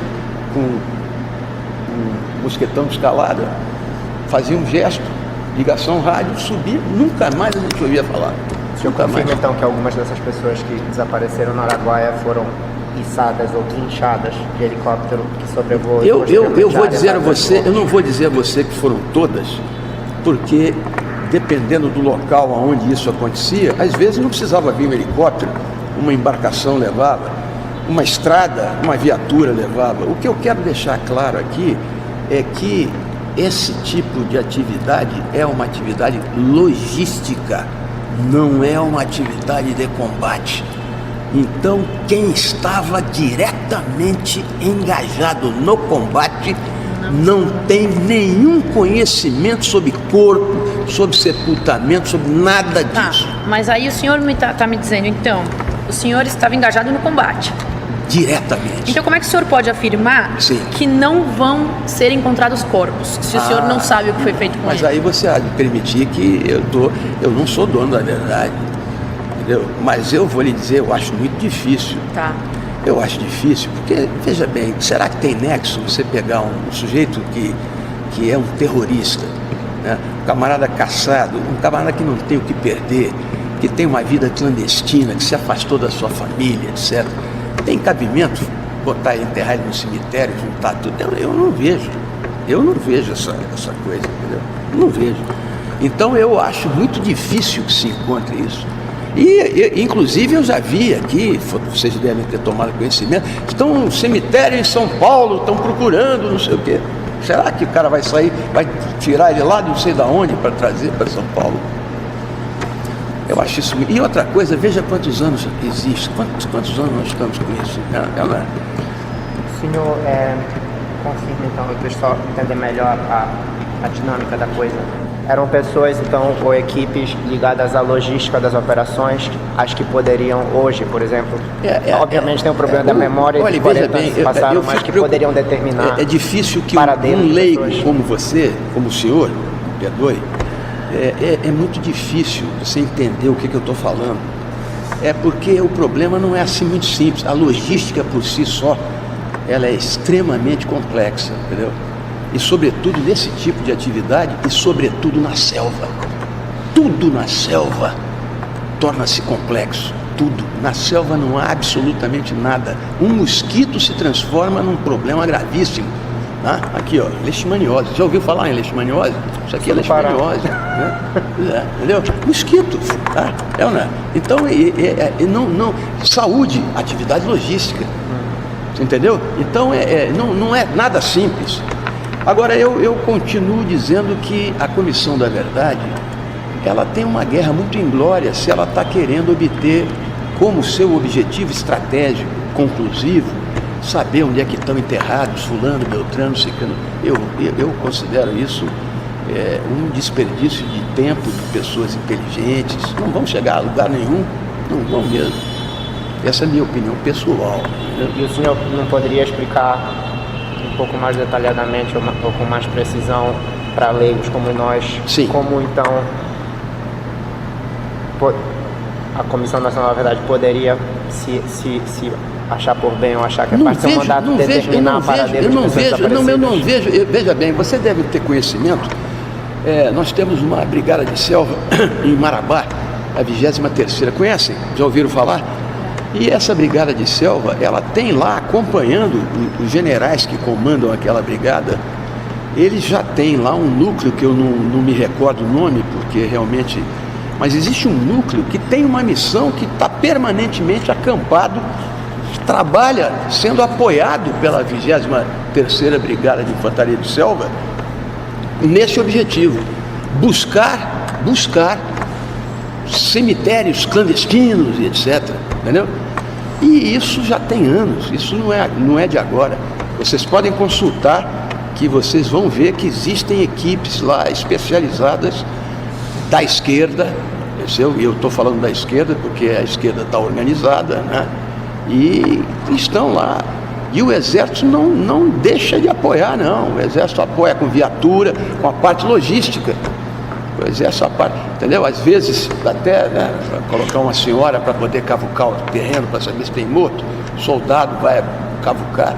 com um mosquetão de escalada, fazia um gesto, ligação rádio, subia, nunca mais a gente ouvia falar. O senhor confirma então que algumas dessas pessoas que desapareceram no Araguaia foram içadas ou guinchadas de helicóptero que sobrevoou? Eu vou dizer a você, eu não vou dizer a você que foram todas, porque dependendo do local onde isso acontecia, às vezes não precisava vir um helicóptero, uma embarcação levava, uma estrada, uma viatura levava. O que eu quero deixar claro aqui é que esse tipo de atividade é uma atividade logística, não é uma atividade de combate. Então, quem estava diretamente engajado no combate não tem nenhum conhecimento sobre corpo, sobre sepultamento, sobre nada disso. Mas aí o senhor está me dizendo, então, o senhor estava engajado no combate. Diretamente. Então como é que o senhor pode afirmar que não vão ser encontrados corpos, se o senhor não sabe o que foi feito com mas ele? Aí você há de permitir que eu não sou dono da verdade. entendeu? Mas eu vou lhe dizer, eu acho muito difícil. Tá. Eu acho difícil, porque, veja bem, será que tem nexo você pegar um sujeito que é um terrorista, né? Um camarada caçado, um camarada que não tem o que perder, que tem uma vida clandestina, que se afastou da sua família, etc. Tem cabimento botar ele, enterrar ele no cemitério, juntar tudo? Eu não vejo. Eu não vejo essa coisa, entendeu? Não vejo. Então eu acho muito difícil que se encontre isso. Inclusive eu já vi aqui, vocês devem ter tomado conhecimento, que estão no cemitério em São Paulo, estão procurando não sei o quê. Será que o cara vai sair, vai tirar ele lá de não sei de onde para trazer para São Paulo? Eu acho isso. E outra coisa, veja quantos anos existe, quantos anos nós estamos com isso. O senhor confirma então, eu estou só entender melhor a dinâmica da coisa. Eram pessoas, então, ou equipes ligadas à logística das operações, as que poderiam hoje, por exemplo, obviamente tem um problema da memória de 40 anos que passaram, mas que poderiam determinar. É difícil que um leigo como você, como o senhor, perdoe, é muito difícil você entender o que eu estou falando. É porque o problema não é assim muito simples. A logística por si só, ela é extremamente complexa, entendeu? E sobretudo nesse tipo de atividade e sobretudo na selva. Tudo na selva torna-se complexo. Tudo. Na selva não há absolutamente nada. Um mosquito se transforma num problema gravíssimo. Tá? Aqui, ó, leishmaniose. Já ouviu falar em leishmaniose? Isso aqui é leishmaniose. Né? Entendeu? Mosquito. Tá? Então, não, saúde, atividade logística. Entendeu? Então, não é nada simples. Agora, eu continuo dizendo que a Comissão da Verdade, ela tem uma guerra muito inglória se ela está querendo obter como seu objetivo estratégico, conclusivo, saber onde é que estão enterrados fulano, beltrano, ciclano. Eu considero isso um desperdício de tempo de pessoas inteligentes. Não vão chegar a lugar nenhum, não vão mesmo. Essa é a minha opinião pessoal. E o senhor não poderia explicar um pouco mais detalhadamente ou com mais precisão para leigos como nós, sim, como então a Comissão Nacional da Verdade poderia se achar por bem ou achar que é parte do seu mandato determinar a paradeira de pessoas desaparecidas? Eu não vejo. Veja bem, você deve ter conhecimento, nós temos uma brigada de selva em Marabá, a 23ª, conhecem? Já ouviram falar? E essa brigada de selva, ela tem lá, acompanhando os generais que comandam aquela brigada, eles já têm lá um núcleo, que eu não me recordo o nome, porque realmente... Mas existe um núcleo que tem uma missão, que está permanentemente acampado, trabalha sendo apoiado pela 23ª Brigada de Infantaria de Selva, nesse objetivo, buscar cemitérios clandestinos e etc. Entendeu? E isso já tem anos, isso não é de agora. Vocês podem consultar, que vocês vão ver que existem equipes lá especializadas da esquerda. Eu estou falando da esquerda porque a esquerda está organizada, né? E estão lá. E o Exército não deixa de apoiar, não. O Exército apoia com viatura, com a parte logística. O Exército a parte, entendeu? Às vezes, até colocar uma senhora para poder cavucar o terreno, para saber se tem morto, o soldado vai cavucar.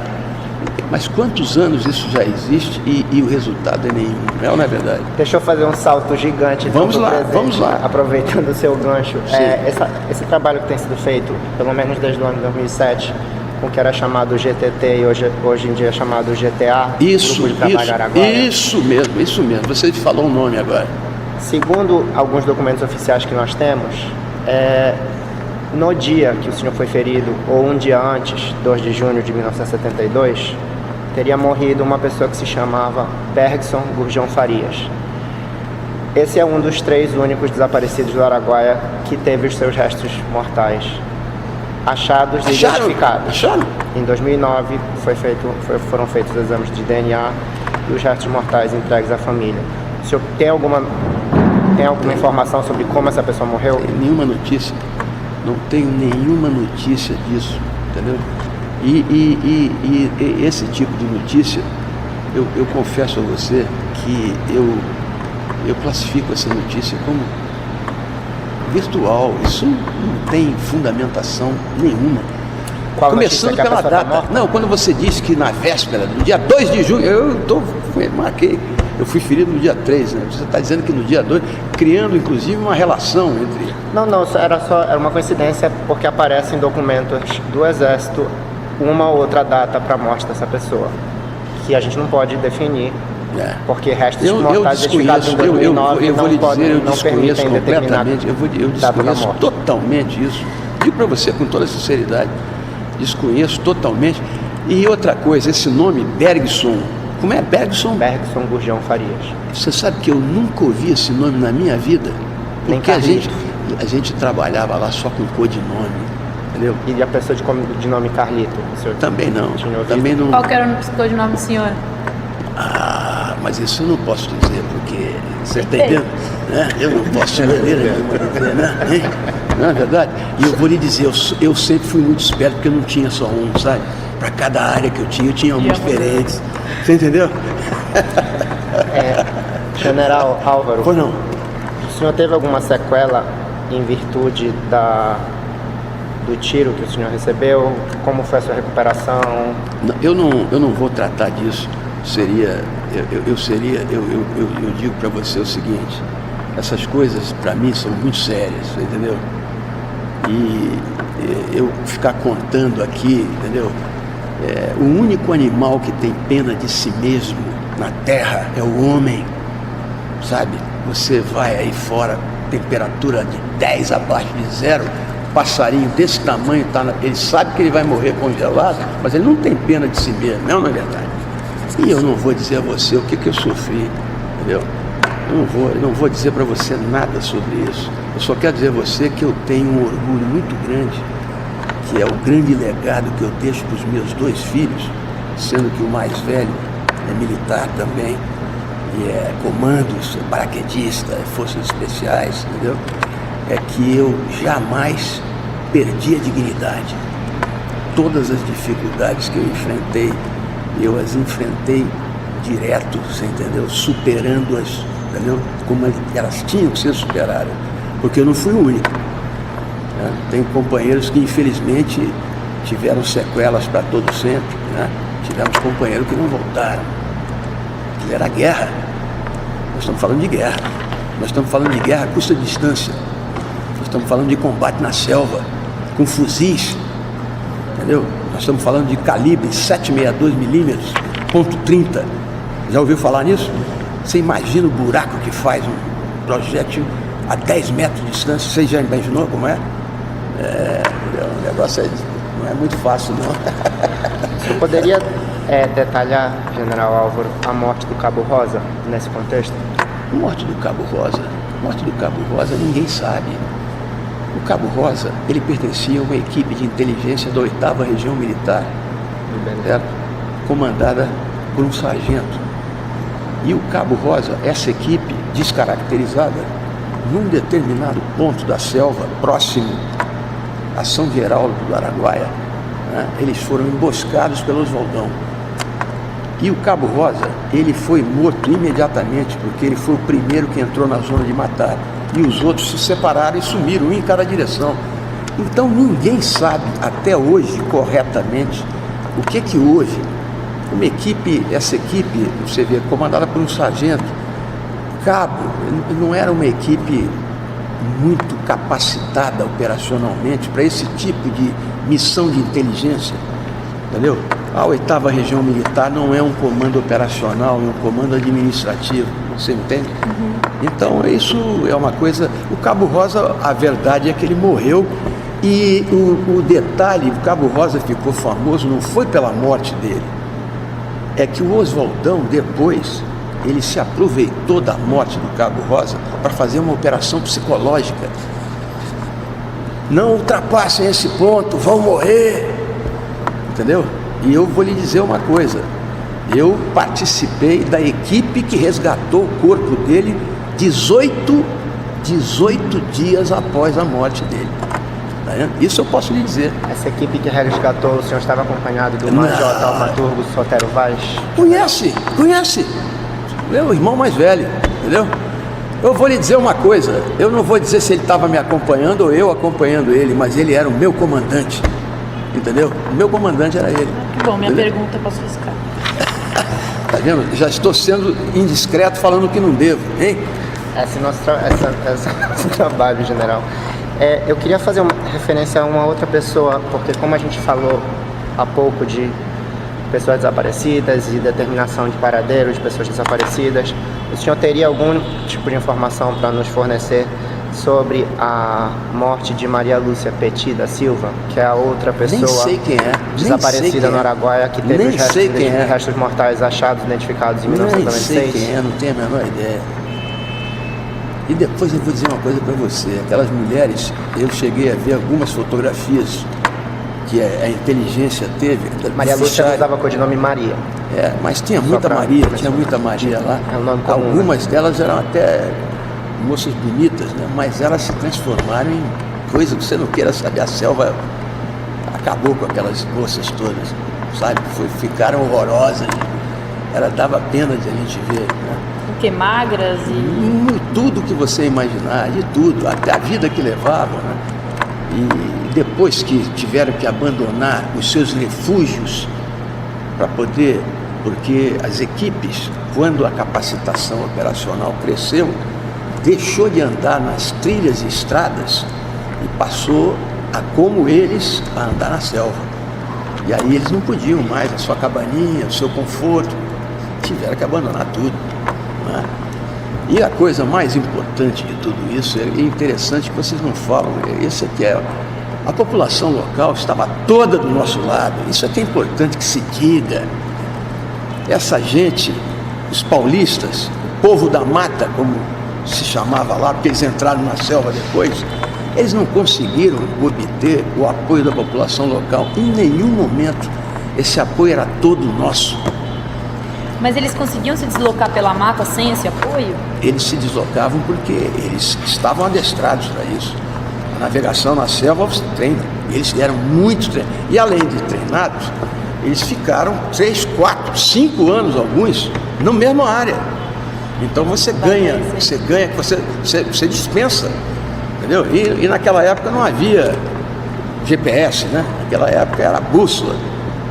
Mas quantos anos isso já existe e o resultado é nenhum, não é verdade? Deixa eu fazer um salto gigante. Vamos lá. Aproveitando o seu gancho. Esse trabalho que tem sido feito, pelo menos desde o ano de 2007, com o que era chamado GTT e hoje em dia é chamado GTA, Grupo de Trabalho Araguaia. Isso mesmo. Você falou o nome agora. Segundo alguns documentos oficiais que nós temos, no dia que o senhor foi ferido, ou um dia antes, 2 de junho de 1972, teria morrido uma pessoa que se chamava Bergson Gurjão Farias. Esse é um dos 3 únicos desaparecidos do Araguaia que teve os seus restos mortais achados e identificados. Acharam? Em 2009 foram feitos os exames de DNA e os restos mortais entregues à família. O senhor tem alguma informação sobre como essa pessoa morreu? Nenhuma notícia. Não tenho nenhuma notícia disso, entendeu? E esse tipo de notícia, eu confesso a você que eu classifico essa notícia como virtual. Isso não tem fundamentação nenhuma. Qual Começando notícia que a pela pessoa tá data. morta? Não, quando você disse que na véspera, no dia 2 de junho, marquei, eu fui ferido no dia 3, né? Você está dizendo que no dia 2, criando inclusive uma relação entre... Não, era uma coincidência, porque aparece em documentos do Exército uma ou outra data para a morte dessa pessoa, que a gente não pode definir, porque restos mortais identificados em 2009 eu vou lhe dizer, eu não desconheço permitem determinar completamente, eu data da desconheço morte. totalmente isso. Digo para você com toda sinceridade, desconheço totalmente. E outra coisa, esse nome Bergson, como é Bergson? Bergson Gurjão Farias. Você sabe que eu nunca ouvi esse nome na minha vida, Nem porque Carlito. a gente trabalhava lá só com codinome, entendeu? E a pessoa de nome Carlito? O senhor Também não, tinha ouvido? também não. Qual que era o codinome do senhor? Ah, mas isso eu não posso dizer, porque você está entendendo? Né? Eu não posso de maneira nenhuma dizer, né? Hein? Não é verdade? E eu vou lhe dizer, eu sempre fui muito esperto, porque eu não tinha só um, sabe? Para cada área que eu tinha um diferentes. Você entendeu? General Álvaro, Pois não. o senhor teve alguma sequela em virtude do tiro que o senhor recebeu? Como foi a sua recuperação? Não, eu não vou tratar disso. Eu digo para você o seguinte, essas coisas para mim são muito sérias, entendeu? E eu ficar contando aqui, entendeu? O único animal que tem pena de si mesmo na terra é o homem, sabe? Você vai aí fora, temperatura de 10 abaixo de zero, passarinho desse tamanho, ele sabe que ele vai morrer congelado, mas ele não tem pena de si mesmo, não é verdade? E eu não vou dizer a você o que eu sofri, entendeu? Eu não vou dizer para você nada sobre isso. Eu só quero dizer a você que eu tenho um orgulho muito grande, que é o grande legado que eu deixo para os meus 2 filhos, sendo que o mais velho é militar também, e é comandos, é paraquedista, é forças especiais, entendeu? É que eu jamais perdi a dignidade. Todas as dificuldades que eu enfrentei, eu as enfrentei direto, você entendeu? Superando-as, entendeu? Como elas tinham que ser superadas, porque eu não fui o único. Né? Tenho companheiros que infelizmente tiveram sequelas para todo sempre, né? Tivemos companheiros que não voltaram. Que era guerra. Nós estamos falando de guerra. Nós estamos falando de guerra a custa distância. Nós estamos falando de combate na selva, com fuzis, entendeu? Nós estamos falando de calibre 7,62mm, .30. Já ouviu falar nisso? Você imagina o buraco que faz um projétil a 10 metros de distância? Você já imaginou como é? O negócio não é muito fácil, não. Você poderia detalhar, General Álvaro, a morte do Cabo Rosa nesse contexto? Morte do Cabo Rosa, ninguém sabe. O Cabo Rosa, ele pertencia a uma equipe de inteligência da 8ª Região Militar, certo? Comandada por um sargento. E o Cabo Rosa, essa equipe descaracterizada, num determinado ponto da selva, próximo a São Geraldo do Araguaia, né, eles foram emboscados pelo Oswaldão. E o Cabo Rosa, ele foi morto imediatamente, porque ele foi o primeiro que entrou na zona de matar. E os outros se separaram e sumiram, um em cada direção. Então ninguém sabe até hoje corretamente o que hoje uma equipe, essa equipe, você vê, comandada por um sargento, cabo, não era uma equipe muito capacitada operacionalmente para esse tipo de missão de inteligência, entendeu? A 8ª Região Militar não é um comando operacional, é um comando administrativo, você entende? Uhum. Então isso é uma coisa... O Cabo Rosa, a verdade é que ele morreu e o detalhe, o Cabo Rosa ficou famoso, não foi pela morte dele, é que o Oswaldão depois, ele se aproveitou da morte do Cabo Rosa para fazer uma operação psicológica. Não ultrapassem esse ponto, vão morrer, entendeu? E eu vou lhe dizer uma coisa, eu participei da equipe que resgatou o corpo dele 18 dias após a morte dele. Tá vendo? Isso eu posso lhe dizer. Essa equipe que resgatou, o senhor estava acompanhado do Major Dramaturgo Sotero Vaz? Conhece, é o irmão mais velho, entendeu? Eu vou lhe dizer uma coisa, eu não vou dizer se ele estava me acompanhando ou eu acompanhando ele, mas ele era o meu comandante, entendeu? O meu comandante era ele. Que bom, minha entendeu? pergunta posso riscar. Tá vendo? Já estou sendo indiscreto falando o que não devo, hein? Esse é nosso trabalho, general. Eu queria fazer uma referência a uma outra pessoa, porque como a gente falou há pouco de pessoas desaparecidas e determinação de paradeiro de pessoas desaparecidas, o senhor teria algum tipo de informação para nos fornecer sobre a morte de Maria Lúcia Petit da Silva, que é a outra pessoa Nem sei quem é. desaparecida no Araguaia, que teve Nem sei quem é. restos mortais achados, identificados em Nem 1996? sei quem é, não tenho a menor ideia. E depois eu vou dizer uma coisa para você, aquelas mulheres, eu cheguei a ver algumas fotografias que a inteligência teve. Maria Lúcia usava codinome Maria. Mas tinha muita Maria, tinha muita Maria lá. É um nome comum, algumas delas eram até moças bonitas, né? Mas elas se transformaram em coisa que você não queira saber. A selva acabou com aquelas moças todas, sabe? Ficaram horrorosas. Dava pena de a gente ver, né? O que? Magras e... Tudo que você imaginar, de tudo, até a vida que levavam, né? E depois que tiveram que abandonar os seus refúgios para poder, porque as equipes, quando a capacitação operacional cresceu, deixou de andar nas trilhas e estradas e passou a, como eles, a andar na selva. E aí eles não podiam mais, a sua cabaninha, o seu conforto, tiveram que abandonar tudo, né? E a coisa mais importante de tudo isso, é interessante que vocês não falam, esse aqui é, a população local estava toda do nosso lado, isso é que é importante que se diga. Essa gente, os paulistas, o povo da mata, como se chamava lá, porque eles entraram na selva depois, eles não conseguiram obter o apoio da população local em nenhum momento. Esse apoio era todo nosso. Mas eles conseguiam se deslocar pela mata sem esse apoio? Eles se deslocavam porque eles estavam adestrados para isso. A navegação na selva você treina. Eles eram muito treinados. E além de treinados, eles ficaram 3, 4, 5 anos, alguns, na mesma área. Então você ganha, você dispensa, entendeu? E naquela época não havia GPS, né? Naquela época era bússola.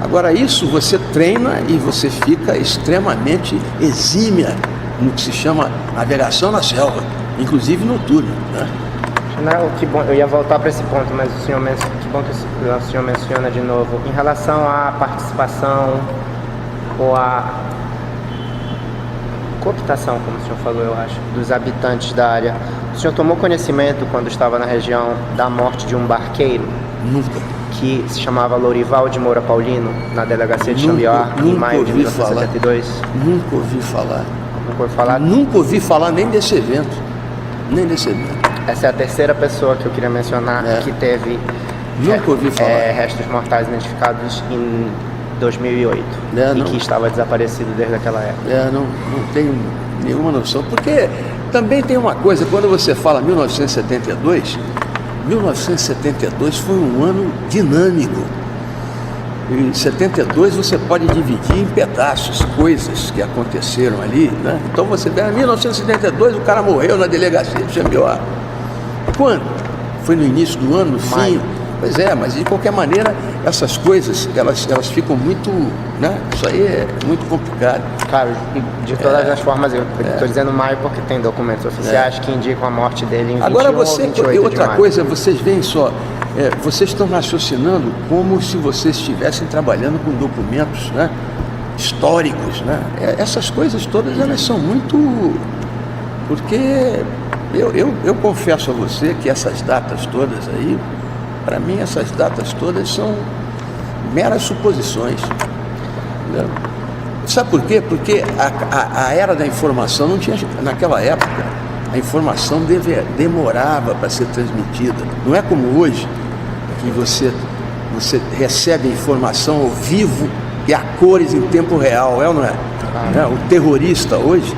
Agora isso você treina e você fica extremamente exímia no que se chama navegação na selva, inclusive noturna, né? Não, que bom, eu ia voltar para esse ponto, mas que bom que o senhor menciona de novo. Em relação à participação ou à cooptação, como o senhor falou, eu acho, dos habitantes da área, o senhor tomou conhecimento, quando estava na região, da morte de um barqueiro? Nunca. Que se chamava Lourival de Moura Paulino, na delegacia de Xambiá, em maio de 1972? Nunca ouvi falar. Nunca ouvi falar? Nunca ouvi falar nem desse evento. Nem desse evento. Essa é a terceira pessoa que eu queria mencionar que teve Nunca ouvi falar. Restos mortais identificados em 2008 e que estava desaparecido desde aquela época. Não tenho nenhuma noção, porque também tem uma coisa, quando você fala 1972 foi um ano dinâmico. Em 72 você pode dividir em pedaços coisas que aconteceram ali, né? Então você vê, em 1972 o cara morreu na delegacia de Xambiá. Quando? Foi no início do ano, no fim? Pois é, mas de qualquer maneira essas coisas, elas ficam muito, né? Isso aí é muito complicado. Claro, de todas as formas, eu estou dizendo maio porque tem documentos oficiais que indicam a morte dele em 21 Agora ou 28 e outra de maio. coisa, vocês veem só, vocês estão raciocinando como se vocês estivessem trabalhando com documentos, né, históricos, né? Essas coisas todas, elas são muito... Porque eu confesso a você que essas datas todas aí, para mim essas datas todas são meras suposições. Entendeu? Sabe por quê? Porque a era da informação não tinha... Naquela época, a informação demorava para ser transmitida. Não é como hoje, que você recebe a informação ao vivo e a cores em tempo real, é ou não é? O terrorista hoje,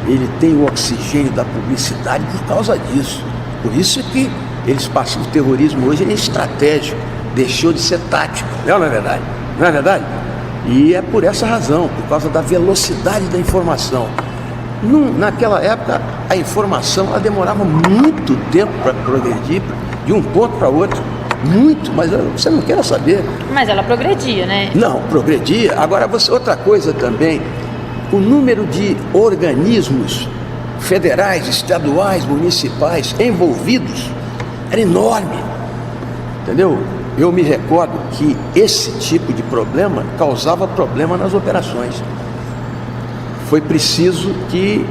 ele tem o oxigênio da publicidade por causa disso. Por isso é que eles passam, o terrorismo hoje ele é estratégico, deixou de ser tático, não é verdade? Não é verdade? E é por essa razão, por causa da velocidade da informação. Naquela época, a informação ela demorava muito tempo para progredir de um ponto para outro. Muito, mas você não quer saber. Mas ela progredia, né? Não, progredia. Agora, outra coisa também, o número de organismos federais, estaduais, municipais envolvidos era enorme. Entendeu? Eu me recordo que esse tipo de problema causava problema nas operações. Foi preciso que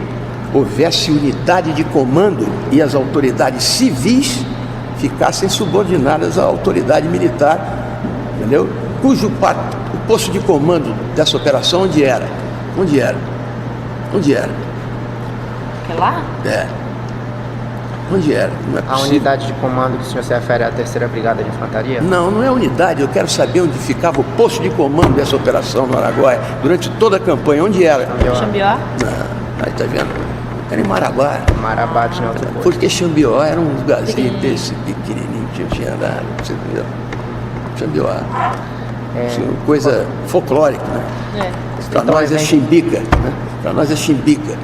houvesse unidade de comando e as autoridades civis ficassem subordinadas à autoridade militar, entendeu? O posto de comando dessa operação onde era? Onde era? Que lá? Onde era? Não é A possível. unidade de comando que o senhor se refere à 3ª Brigada de Infantaria? Não é unidade, eu quero saber onde ficava o posto de comando dessa operação no Araguaia, durante toda a campanha, onde era? Xambió? Não, aí tá vendo? Era em Marabá. Marabá tinha outro posto. Porque Xambió era um lugarzinho desse pequenininho que eu tinha andado, você entendeu? Xambió. Coisa folclórica, né? Para Então, nós é chimbica, né? Para nós é chimbica.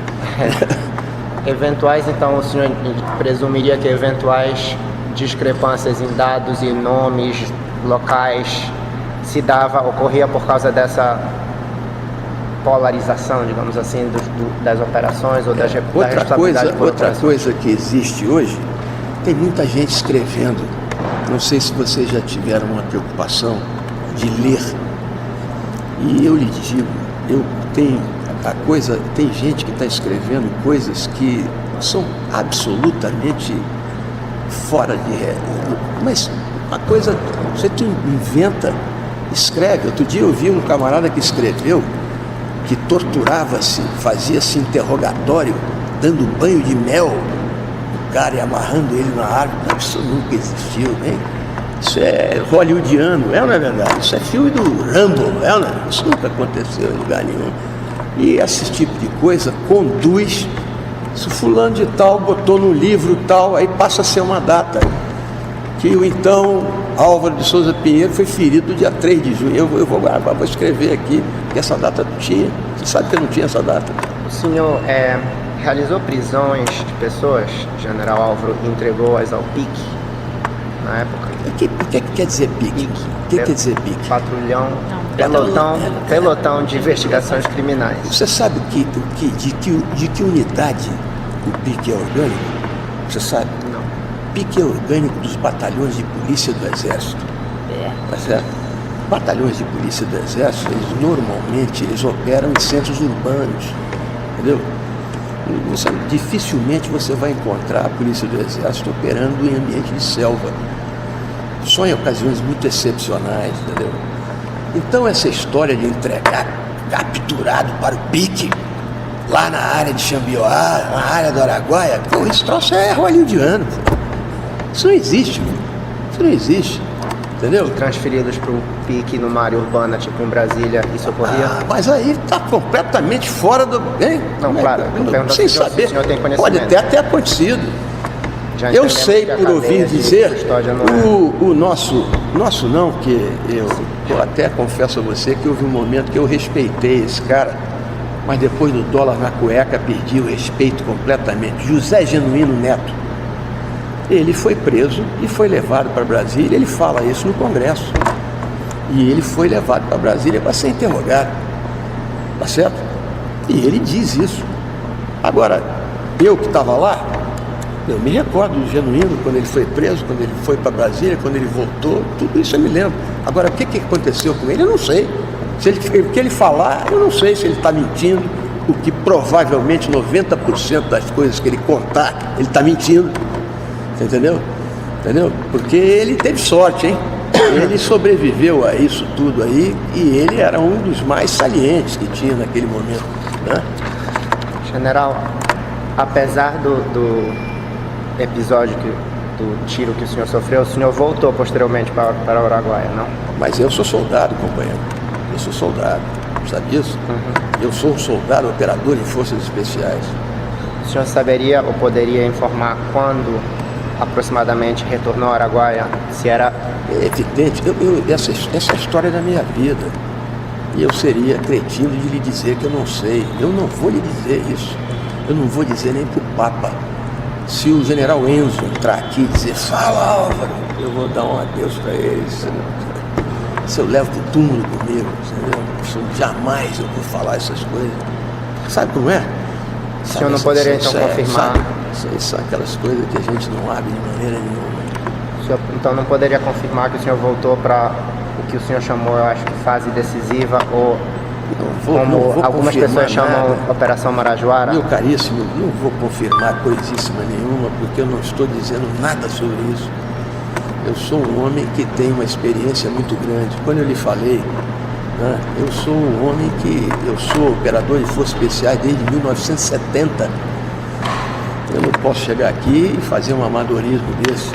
Eventuais, então, o senhor presumiria que eventuais discrepâncias em dados e nomes locais ocorria por causa dessa polarização, digamos assim, das operações ou da responsabilidade por Outra operações? coisa que existe hoje, tem muita gente escrevendo. Não sei se vocês já tiveram uma preocupação de ler. E eu lhe digo, tem gente que está escrevendo coisas que são absolutamente fora de... Mas uma coisa, você inventa, escreve. Outro dia eu vi um camarada que escreveu que torturava-se, fazia-se interrogatório, dando banho de mel no cara e amarrando ele na árvore. Não, isso nunca existiu, hein? Isso é hollywoodiano, não é verdade? Isso é filme do Rambo, não é? Isso nunca aconteceu em lugar nenhum. E esse tipo de coisa conduz, se o fulano de tal botou no livro tal, aí passa a ser uma data. Que o então Álvaro de Souza Pinheiro foi ferido no dia 3 de junho. Eu vou gravar, vou escrever aqui, que essa data não tinha. Você sabe que eu não tinha essa data. O senhor realizou prisões de pessoas, General Álvaro entregou-as ao PIC na época? O que quer dizer PIC? O que quer dizer PIC? Patrulhão, Não. pelotão de investigações criminais. Você sabe de que unidade o PIC é orgânico? Você sabe? Não. O PIC é orgânico dos batalhões de polícia do Exército. Tá certo? Batalhões de polícia do Exército, eles operam em centros urbanos, entendeu? Dificilmente você vai encontrar a polícia do Exército operando em ambiente de selva. Só em ocasiões muito excepcionais, entendeu? Então essa história de entregar capturado para o PIC, lá na área de Xambió, na área do Araguaia, esse troço é hollywoodiano. Isso não existe, isso não existe. Entendeu? Transferidos para o PIC numa área urbana, tipo em Brasília, isso ocorria? Mas aí está completamente fora do... Hein? Não, claro, sem saber. O senhor tem conhecimento. Pode ter até acontecido. Já Eu entendemos sei que a por ouvir cadeia de dizer, custódia não é. o nosso não, que eu até confesso a você que houve um momento que eu respeitei esse cara, mas depois do dólar na cueca perdi o respeito completamente. José Genuíno Neto. Ele foi preso e foi levado para Brasília, ele fala isso no Congresso. E ele foi levado para Brasília para ser interrogado. Tá certo? E ele diz isso. Agora, eu que estava lá, eu me recordo do Genuíno, quando ele foi preso, quando ele foi para Brasília, quando ele voltou, tudo isso eu me lembro. Agora, o que aconteceu com ele, eu não sei. O que ele falar, eu não sei se ele está mentindo, o que provavelmente 90% das coisas que ele contar, ele está mentindo. Você entendeu? Entendeu? Porque ele teve sorte, hein? Ele sobreviveu a isso tudo aí e ele era um dos mais salientes que tinha naquele momento, né? General, apesar do episódio do tiro que o senhor sofreu, o senhor voltou posteriormente para o Araguaia, não? Mas eu sou soldado, companheiro. Eu sou soldado. Sabe disso? Eu sou um soldado operador de forças especiais. O senhor saberia ou poderia informar quando aproximadamente retornou ao Araguaia? Se era... É evidente, essa é a história da minha vida. E eu seria cretino de lhe dizer que eu não sei. Eu não vou lhe dizer isso. eu não vou dizer nem pro Papa. Se o general Enzo entrar aqui e dizer, fala Álvaro, eu vou dar um adeus para eles. Se eu levo pro túmulo comigo, entendeu? Jamais eu vou falar essas coisas. Sabe como é? O senhor não poderia então confirmar? São aquelas coisas que a gente não abre de maneira nenhuma. O senhor, então não poderia confirmar que o senhor voltou para o que o senhor chamou, eu acho que fase decisiva, ou como algumas pessoas chamam Operação Marajoara? Meu caríssimo, não vou confirmar coisíssima nenhuma, porque eu não estou dizendo nada sobre isso. Eu sou um homem que tem uma experiência muito grande. Quando eu lhe falei, né, eu sou um homem que... Eu sou operador de forças especiais desde 1970. Eu não posso chegar aqui e fazer um amadorismo desse.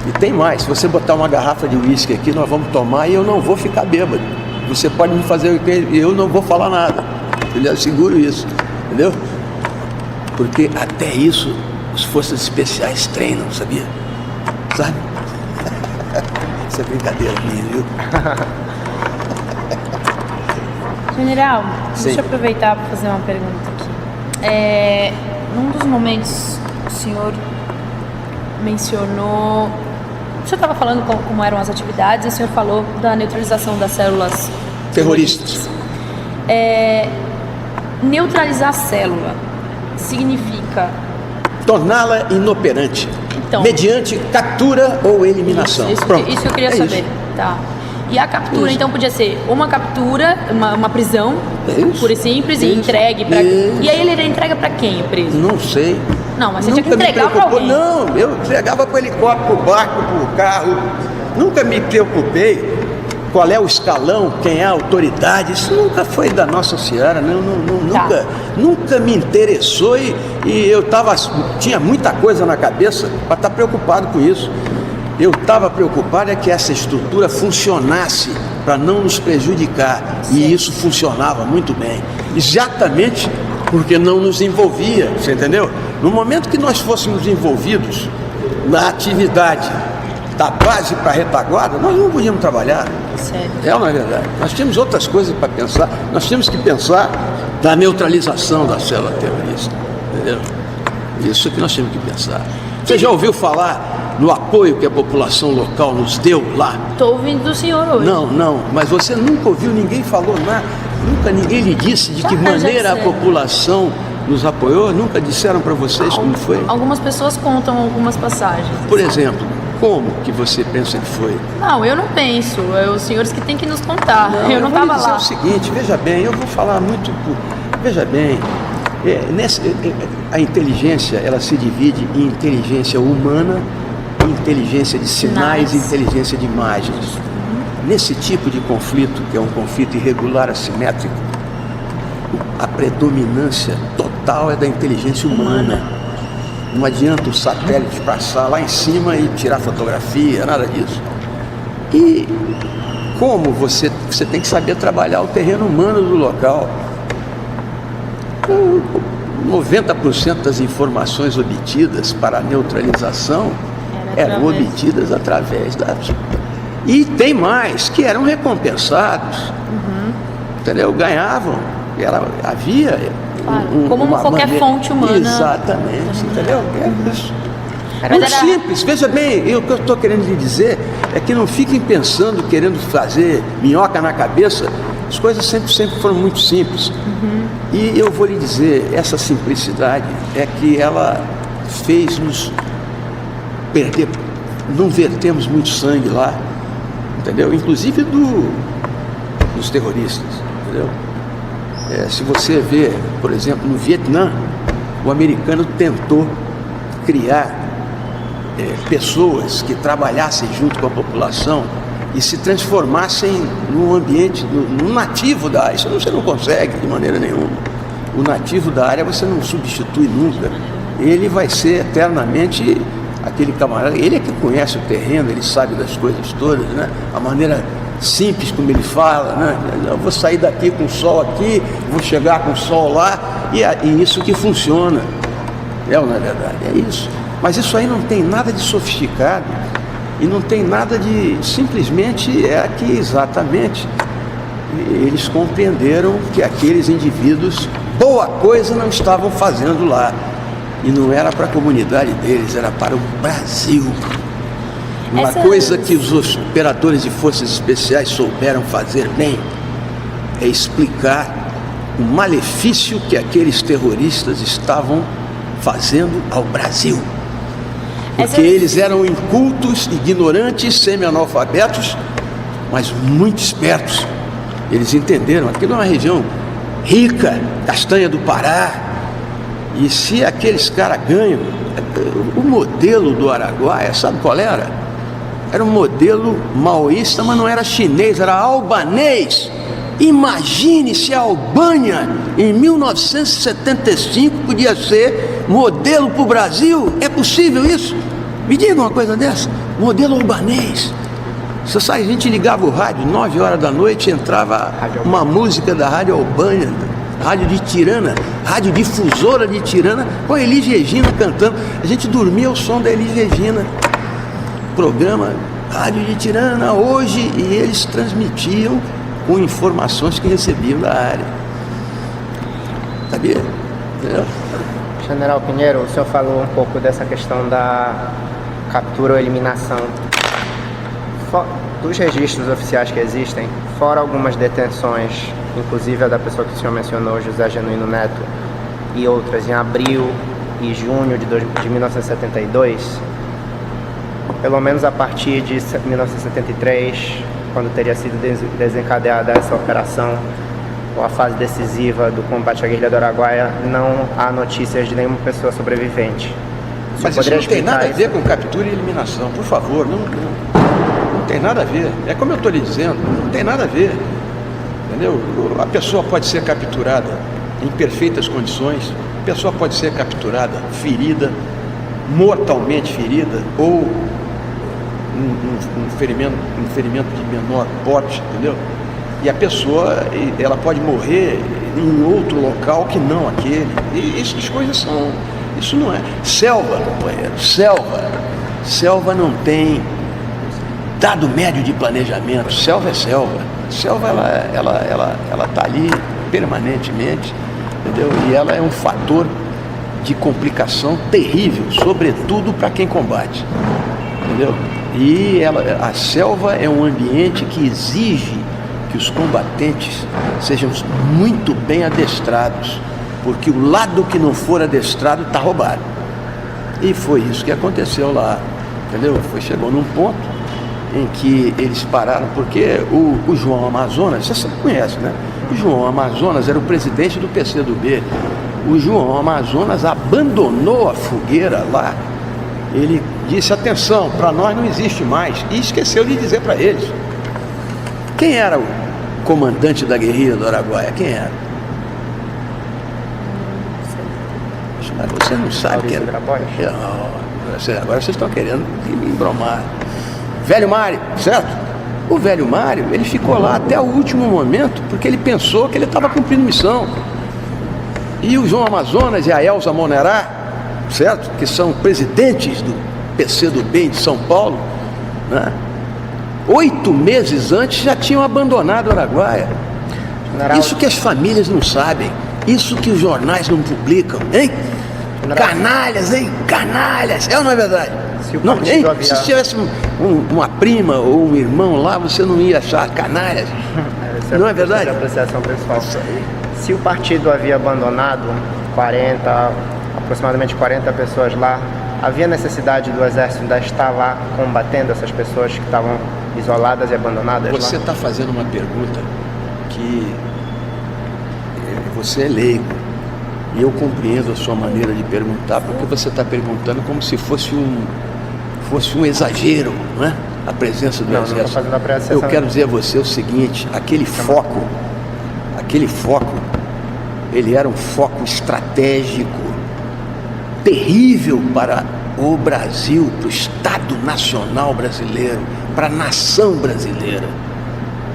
E tem mais, se você botar uma garrafa de uísque aqui, nós vamos tomar e eu não vou ficar bêbado. Você pode me fazer o que eu não vou falar nada. Eu lhe asseguro isso, entendeu? Porque até isso as forças especiais treinam, sabia? Sabe? Isso é brincadeira minha, viu? General, Sim. deixa eu aproveitar para fazer uma pergunta aqui. Num dos momentos, o senhor mencionou... O senhor estava falando como eram as atividades e o senhor falou da neutralização das células terroristas. Neutralizar a célula significa... Torná-la inoperante, Então, mediante captura ou eliminação. Isso Pronto. que eu queria saber. Isso. Tá. E a captura, Isso. então, podia ser uma captura, uma prisão, Isso. pura e simples, e Isso. entregue para... Isso. E aí ele era entregue para quem, o preso? Não sei. Não, mas você Nunca tinha que entregar me para preocupou. alguém. Não, eu entregava para o helicóptero, para o barco, para o carro. Nunca me preocupei qual é o escalão, quem é a autoridade. Isso nunca foi da nossa senhora, Tá. nunca me interessou e eu tinha muita coisa na cabeça para estar preocupado com isso. Eu estava preocupado é que essa estrutura funcionasse para não nos prejudicar. E isso funcionava muito bem. Exatamente porque não nos envolvia, você entendeu? No momento que nós fôssemos envolvidos na atividade da base para a retaguarda, nós não podíamos trabalhar. Sério. É ou não é verdade? Nós tínhamos outras coisas para pensar. Nós tínhamos que pensar na neutralização da célula terrorista. Entendeu? Isso que nós tínhamos que pensar. Você já ouviu falar no apoio que a população local nos deu lá? Estou ouvindo do senhor hoje. Não, mas você nunca ouviu, ninguém falou nada, nunca ninguém lhe disse de que Já maneira a sei. população nos apoiou? Nunca disseram para vocês como foi? Algumas pessoas contam algumas passagens. Por exemplo, como que você pensa que foi? Não, eu não penso. É os senhores que têm que nos contar. Eu não vou lhe estava dizer lá. o seguinte, veja bem, eu vou falar muito... Veja bem, a inteligência, ela se divide em inteligência humana, inteligência de sinais e inteligência de imagens. Nesse tipo de conflito, que é um conflito irregular assimétrico, a predominância total é da inteligência humana. Não adianta o satélite passar lá em cima e tirar fotografia, nada disso. E como você tem que saber trabalhar o terreno humano do local. 90% das informações obtidas para a neutralização eram obtidas através da... E tem mais, que eram recompensados, entendeu? Ganhavam, havia... Claro, como qualquer fonte humana. Exatamente, entendeu? É isso. Mas Muito simples, veja bem, o que eu estou querendo lhe dizer é que não fiquem pensando, querendo fazer minhoca na cabeça. As coisas sempre foram muito simples. E eu vou lhe dizer, essa simplicidade é que ela fez-nos perder, não vertemos muito sangue lá, entendeu? Inclusive dos terroristas, entendeu? Se você vê, por exemplo, no Vietnã, o americano tentou criar pessoas que trabalhassem junto com a população e se transformassem no ambiente, no nativo da área. Isso você não consegue de maneira nenhuma. O nativo da área você não substitui nunca. Ele vai ser eternamente aquele camarada, ele é que conhece o terreno, ele sabe das coisas todas, né? A maneira simples como ele fala, né? Eu vou sair daqui com o sol aqui, vou chegar com o sol lá, e isso que funciona. Não é verdade? É isso. Mas isso aí não tem nada de sofisticado e não tem nada de... Simplesmente é que exatamente eles compreenderam que aqueles indivíduos boa coisa não estavam fazendo lá. E não era para a comunidade deles, era para o Brasil. Uma coisa que os operadores de forças especiais souberam fazer bem é explicar o malefício que aqueles terroristas estavam fazendo ao Brasil. Porque eles eram incultos, ignorantes, semi-analfabetos, mas muito espertos. Eles entenderam, aquilo é uma região rica, castanha do Pará, e se aqueles caras ganham, o modelo do Araguaia, sabe qual era? Era um modelo maoísta, mas não era chinês, era albanês. Imagine se a Albânia, em 1975, podia ser modelo para o Brasil. É possível isso? Me diga uma coisa dessa. Modelo albanês. A gente ligava o rádio, 9 horas da noite, entrava uma música da Rádio Albânia, Rádio de Tirana, Rádio Difusora de Tirana, com a Elis Regina cantando. A gente dormia ao som da Elis Regina. Programa Rádio de Tirana hoje, e eles transmitiam com informações que recebiam da área. Sabia? Entendeu? General Pinheiro, o senhor falou um pouco dessa questão da captura ou eliminação. Dos registros oficiais que existem, fora algumas detenções, inclusive a da pessoa que o senhor mencionou, José Genuíno Neto, e outras em abril e junho de 1972, pelo menos a partir de 1973, quando teria sido desencadeada essa operação, ou a fase decisiva do combate à guerrilha do Araguaia, não há notícias de nenhuma pessoa sobrevivente. Mas isso não tem nada a ver com captura e eliminação, por favor, não tem nada a ver. É como eu estou lhe dizendo, não tem nada a ver. Entendeu? A pessoa pode ser capturada em perfeitas condições, a pessoa pode ser capturada ferida, mortalmente ferida, ou um ferimento de menor porte, entendeu? E a pessoa, ela pode morrer em outro local que não aquele. E essas coisas são... Isso não é... Selva, companheiro, selva não tem dado médio de planejamento. Selva é selva. Selva, ela está ali permanentemente, entendeu? E ela é um fator de complicação terrível, sobretudo para quem combate, entendeu? E a selva é um ambiente que exige que os combatentes sejam muito bem adestrados, porque o lado que não for adestrado está roubado. E foi isso que aconteceu lá, entendeu? Chegou num ponto em que eles pararam, porque o João Amazonas, você conhece, né? O João Amazonas era o presidente do PCdoB. O João Amazonas abandonou a fogueira lá. Ele disse, atenção, para nós não existe mais. E esqueceu de dizer para eles. Quem era o comandante da guerrilha do Araguaia? Quem era? Você não sabe quem era. Agora vocês estão querendo me embromar. Velho Mário, certo? O Velho Mário, ele ficou lá até o último momento, porque ele pensou que ele estava cumprindo missão. E o João Amazonas e a Elza Monerá, certo? Que são presidentes do PCdoB de São Paulo, né? 8 meses antes já tinham abandonado o Araguaia. Isso que as famílias não sabem, isso que os jornais não publicam, hein? Canalhas, hein? Canalhas, é ou não é verdade? Se tivesse uma prima ou um irmão lá, você não ia achar canalhas, não é verdade? Apreciação pessoal. Se o partido havia abandonado aproximadamente 40 pessoas lá, havia necessidade do exército ainda estar lá combatendo essas pessoas que estavam isoladas e abandonadas? Você está fazendo uma pergunta que você é leigo, e eu compreendo a sua maneira de perguntar, porque você está perguntando como se fosse um exagero, não é? A presença do exército. Não estou fazendo apreciação. Eu quero dizer a você o seguinte, aquele foco, ele era um foco estratégico, terrível para o Brasil, para o Estado Nacional brasileiro, para a nação brasileira.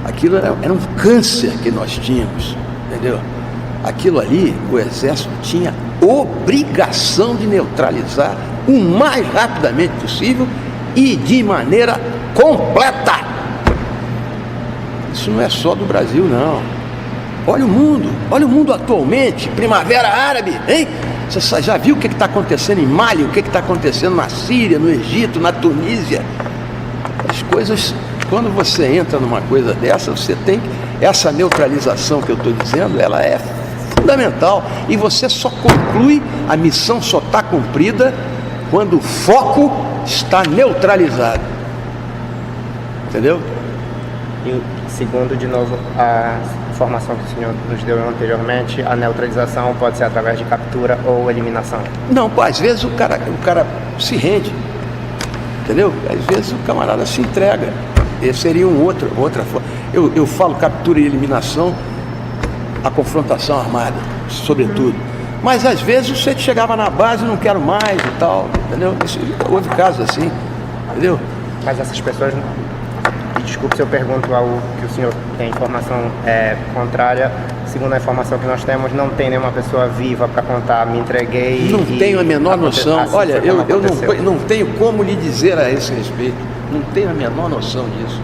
Aquilo era um câncer que nós tínhamos, entendeu? Aquilo ali, o exército tinha obrigação de neutralizar o mais rapidamente possível e de maneira completa. Isso não é só do Brasil, não. olha o mundo atualmente, primavera árabe, hein? Você já viu o que está acontecendo em Mali, o que está acontecendo na Síria, no Egito, na Tunísia? As coisas, quando você entra numa coisa dessa, você tem essa neutralização que eu estou dizendo, ela é fundamental, e você só conclui, a missão só está cumprida quando o foco está neutralizado, entendeu? E segundo, de novo, a informação que o senhor nos deu anteriormente, a neutralização pode ser através de captura ou eliminação. Não, pô, às vezes o cara se rende, entendeu? Às vezes o camarada se entrega. Esse seria outra forma. Eu falo captura e eliminação, a confrontação armada, sobretudo. Mas às vezes você chegava na base, não quero mais e tal, entendeu? Houve casos assim, entendeu? Mas essas pessoas, desculpe se eu pergunto algo que o senhor tem informação contrária, segundo a informação que nós temos, não tem nenhuma pessoa viva para contar, me entreguei. Não tenho a menor noção. Assim, olha, eu não tenho como lhe dizer a esse respeito. Não tenho a menor noção disso.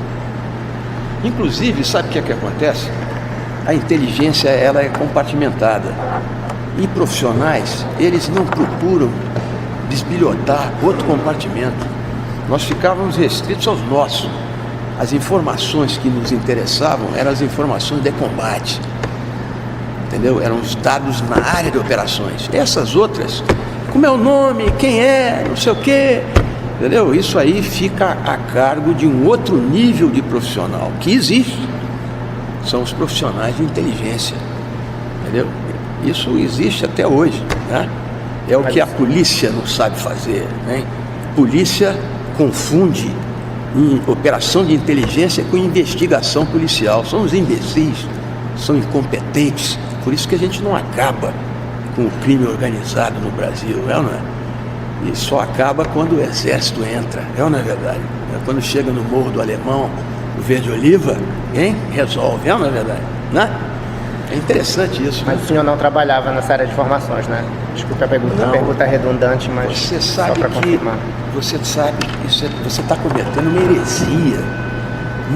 Inclusive, sabe o que é que acontece? A inteligência, ela é compartimentada. E profissionais, eles não procuram desbilhotar outro compartimento. Nós ficávamos restritos aos nossos. As informações que nos interessavam eram as informações de combate, entendeu? Eram os dados na área de operações. Essas outras, como é o nome, quem é, não sei o quê, entendeu? Isso aí fica a cargo de um outro nível de profissional que existe. São os profissionais de inteligência, entendeu? Isso existe até hoje, né? É o que a polícia não sabe fazer, né? Polícia confunde operação de inteligência com investigação policial. São os imbecis, são incompetentes. Por isso que a gente não acaba com o crime organizado no Brasil, é ou não é? E só acaba quando o exército entra, é ou não é verdade? Quando chega no Morro do Alemão, o Verde Oliva, hein? Resolve, é ou não é verdade? Né? É interessante isso. Mas o senhor não trabalhava nessa área de formações, né? Desculpe a pergunta é redundante, mas você sabe só para confirmar. Você sabe que você está cometendo uma heresia.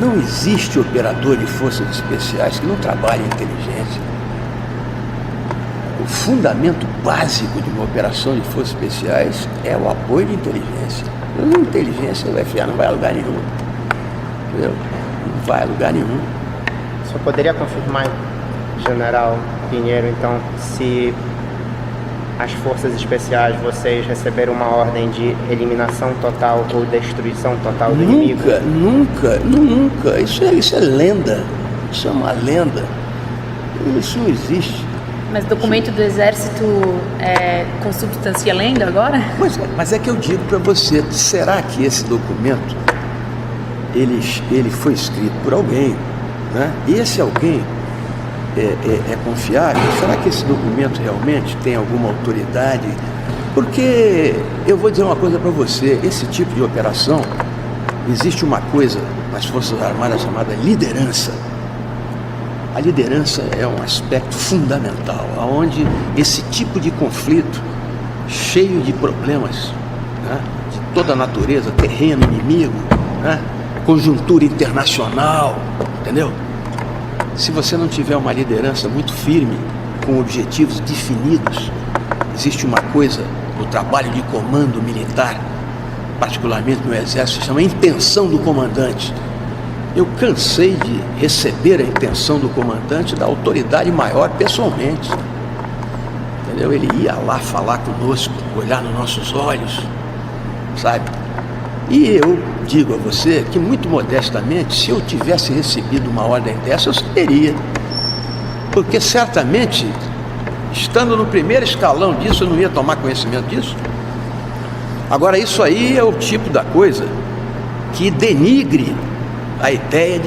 Não existe operador de forças especiais que não trabalhe em inteligência. O fundamento básico de uma operação de forças especiais é o apoio de inteligência. Não, inteligência vai enfiar, não vai a lugar nenhum. Entendeu? Não vai a lugar nenhum. O senhor poderia confirmar, General Pinheiro, então, se as forças especiais, vocês receberam uma ordem de eliminação total ou destruição total do inimigo? Nunca. Isso é lenda. Isso é uma lenda. Isso não existe. Mas documento do Exército consubstancia lenda agora? Mas é que eu digo para você, será que esse documento ele foi escrito por alguém, né? E esse alguém é confiável? Será que esse documento realmente tem alguma autoridade? Porque eu vou dizer uma coisa para você, esse tipo de operação, existe uma coisa nas Forças Armadas chamada liderança. A liderança é um aspecto fundamental, onde esse tipo de conflito, cheio de problemas, né, de toda a natureza, terreno inimigo, né, conjuntura internacional, entendeu? Se você não tiver uma liderança muito firme, com objetivos definidos, existe uma coisa no trabalho de comando militar, particularmente no Exército, chama intenção do comandante. Eu cansei de receber a intenção do comandante da autoridade maior pessoalmente. Entendeu? Ele ia lá falar conosco, olhar nos nossos olhos, sabe? E eu digo a você que, muito modestamente, se eu tivesse recebido uma ordem dessa, eu saberia. Porque certamente, estando no primeiro escalão disso, eu não ia tomar conhecimento disso. Agora, isso aí é o tipo da coisa que denigre a ideia,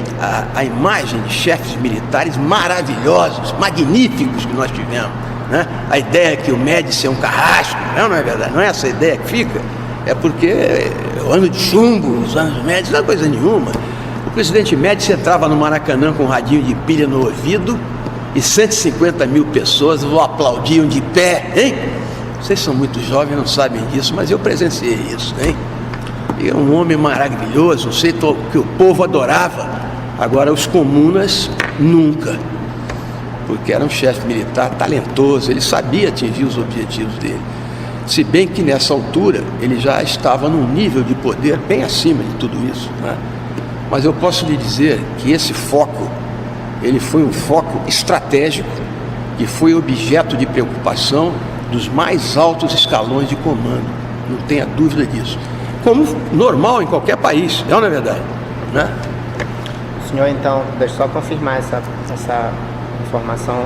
a imagem de chefes militares maravilhosos, magníficos que nós tivemos, né? A ideia que o Médici é um carrasco, não é verdade? Não é essa a ideia que fica? É porque o ano de chumbo, os anos do Médici, não é coisa nenhuma. O presidente Médici entrava no Maracanã com um radinho de pilha no ouvido e 150 mil pessoas o aplaudiam de pé, hein? Vocês são muito jovens, não sabem disso, mas eu presenciei isso, hein? É um homem maravilhoso, um sei que o povo adorava. Agora, os comunas, nunca. porque era um chefe militar talentoso, ele sabia atingir os objetivos dele. Se bem que nessa altura ele já estava num nível de poder bem acima de tudo isso, né? Mas eu posso lhe dizer que esse foco, ele foi um foco estratégico, que foi objeto de preocupação dos mais altos escalões de comando, não tenha dúvida disso. Como normal em qualquer país, não é verdade, né? O senhor, então, deixa eu só confirmar essa informação,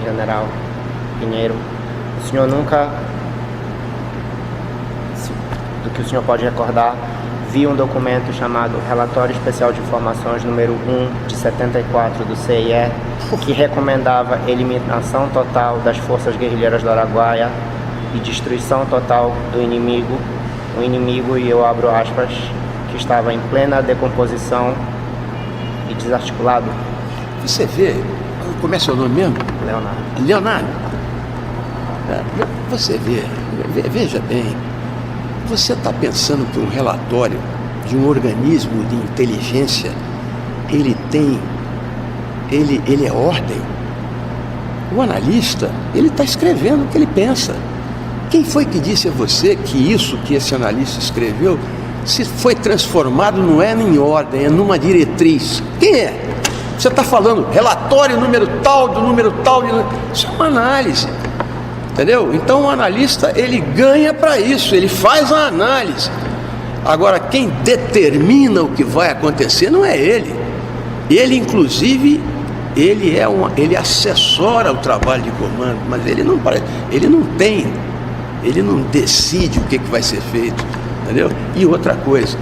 General Pinheiro. O senhor nunca, do que o senhor pode recordar, viu um documento chamado Relatório Especial de Informações número 1 de 74 do CIE, que recomendava eliminação total das forças guerrilheiras do Araguaia e destruição total do inimigo, o inimigo, e eu abro aspas, que estava em plena decomposição e desarticulado? Você vê, como é seu nome mesmo? Leonardo. Você veja bem, você está pensando que um relatório de um organismo de inteligência, ele é ordem? O analista, ele está escrevendo o que ele pensa. Quem foi que disse a você que isso que esse analista escreveu, se foi transformado, não é em ordem, é numa diretriz? Quem é? Você está falando relatório número tal, do número tal, isso é uma análise, entendeu? Então o analista, ele ganha para isso, ele faz a análise. Agora, quem determina o que vai acontecer não é ele. Ele, inclusive, ele assessora o trabalho de comando, mas ele não decide o que vai ser feito, entendeu? E outra coisa,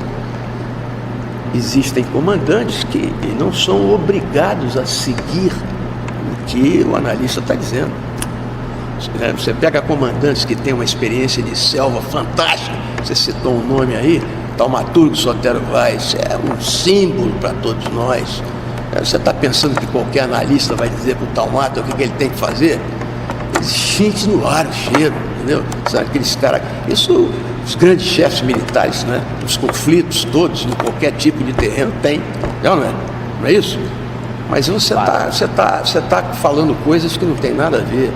existem comandantes que não são obrigados a seguir o que o analista está dizendo. Você pega comandantes que têm uma experiência de selva fantástica, você citou um nome aí, Taumaturgo Sotero Vaz, é um símbolo para todos nós. Você está pensando que qualquer analista vai dizer para o Taumato o que ele tem que fazer? Ele sente no ar o cheiro, entendeu? Sabe aqueles caras, isso os grandes chefes militares, né? Os conflitos todos, em qualquer tipo de terreno, tem, não é? Não é isso? Mas você está falando coisas que não tem nada a ver,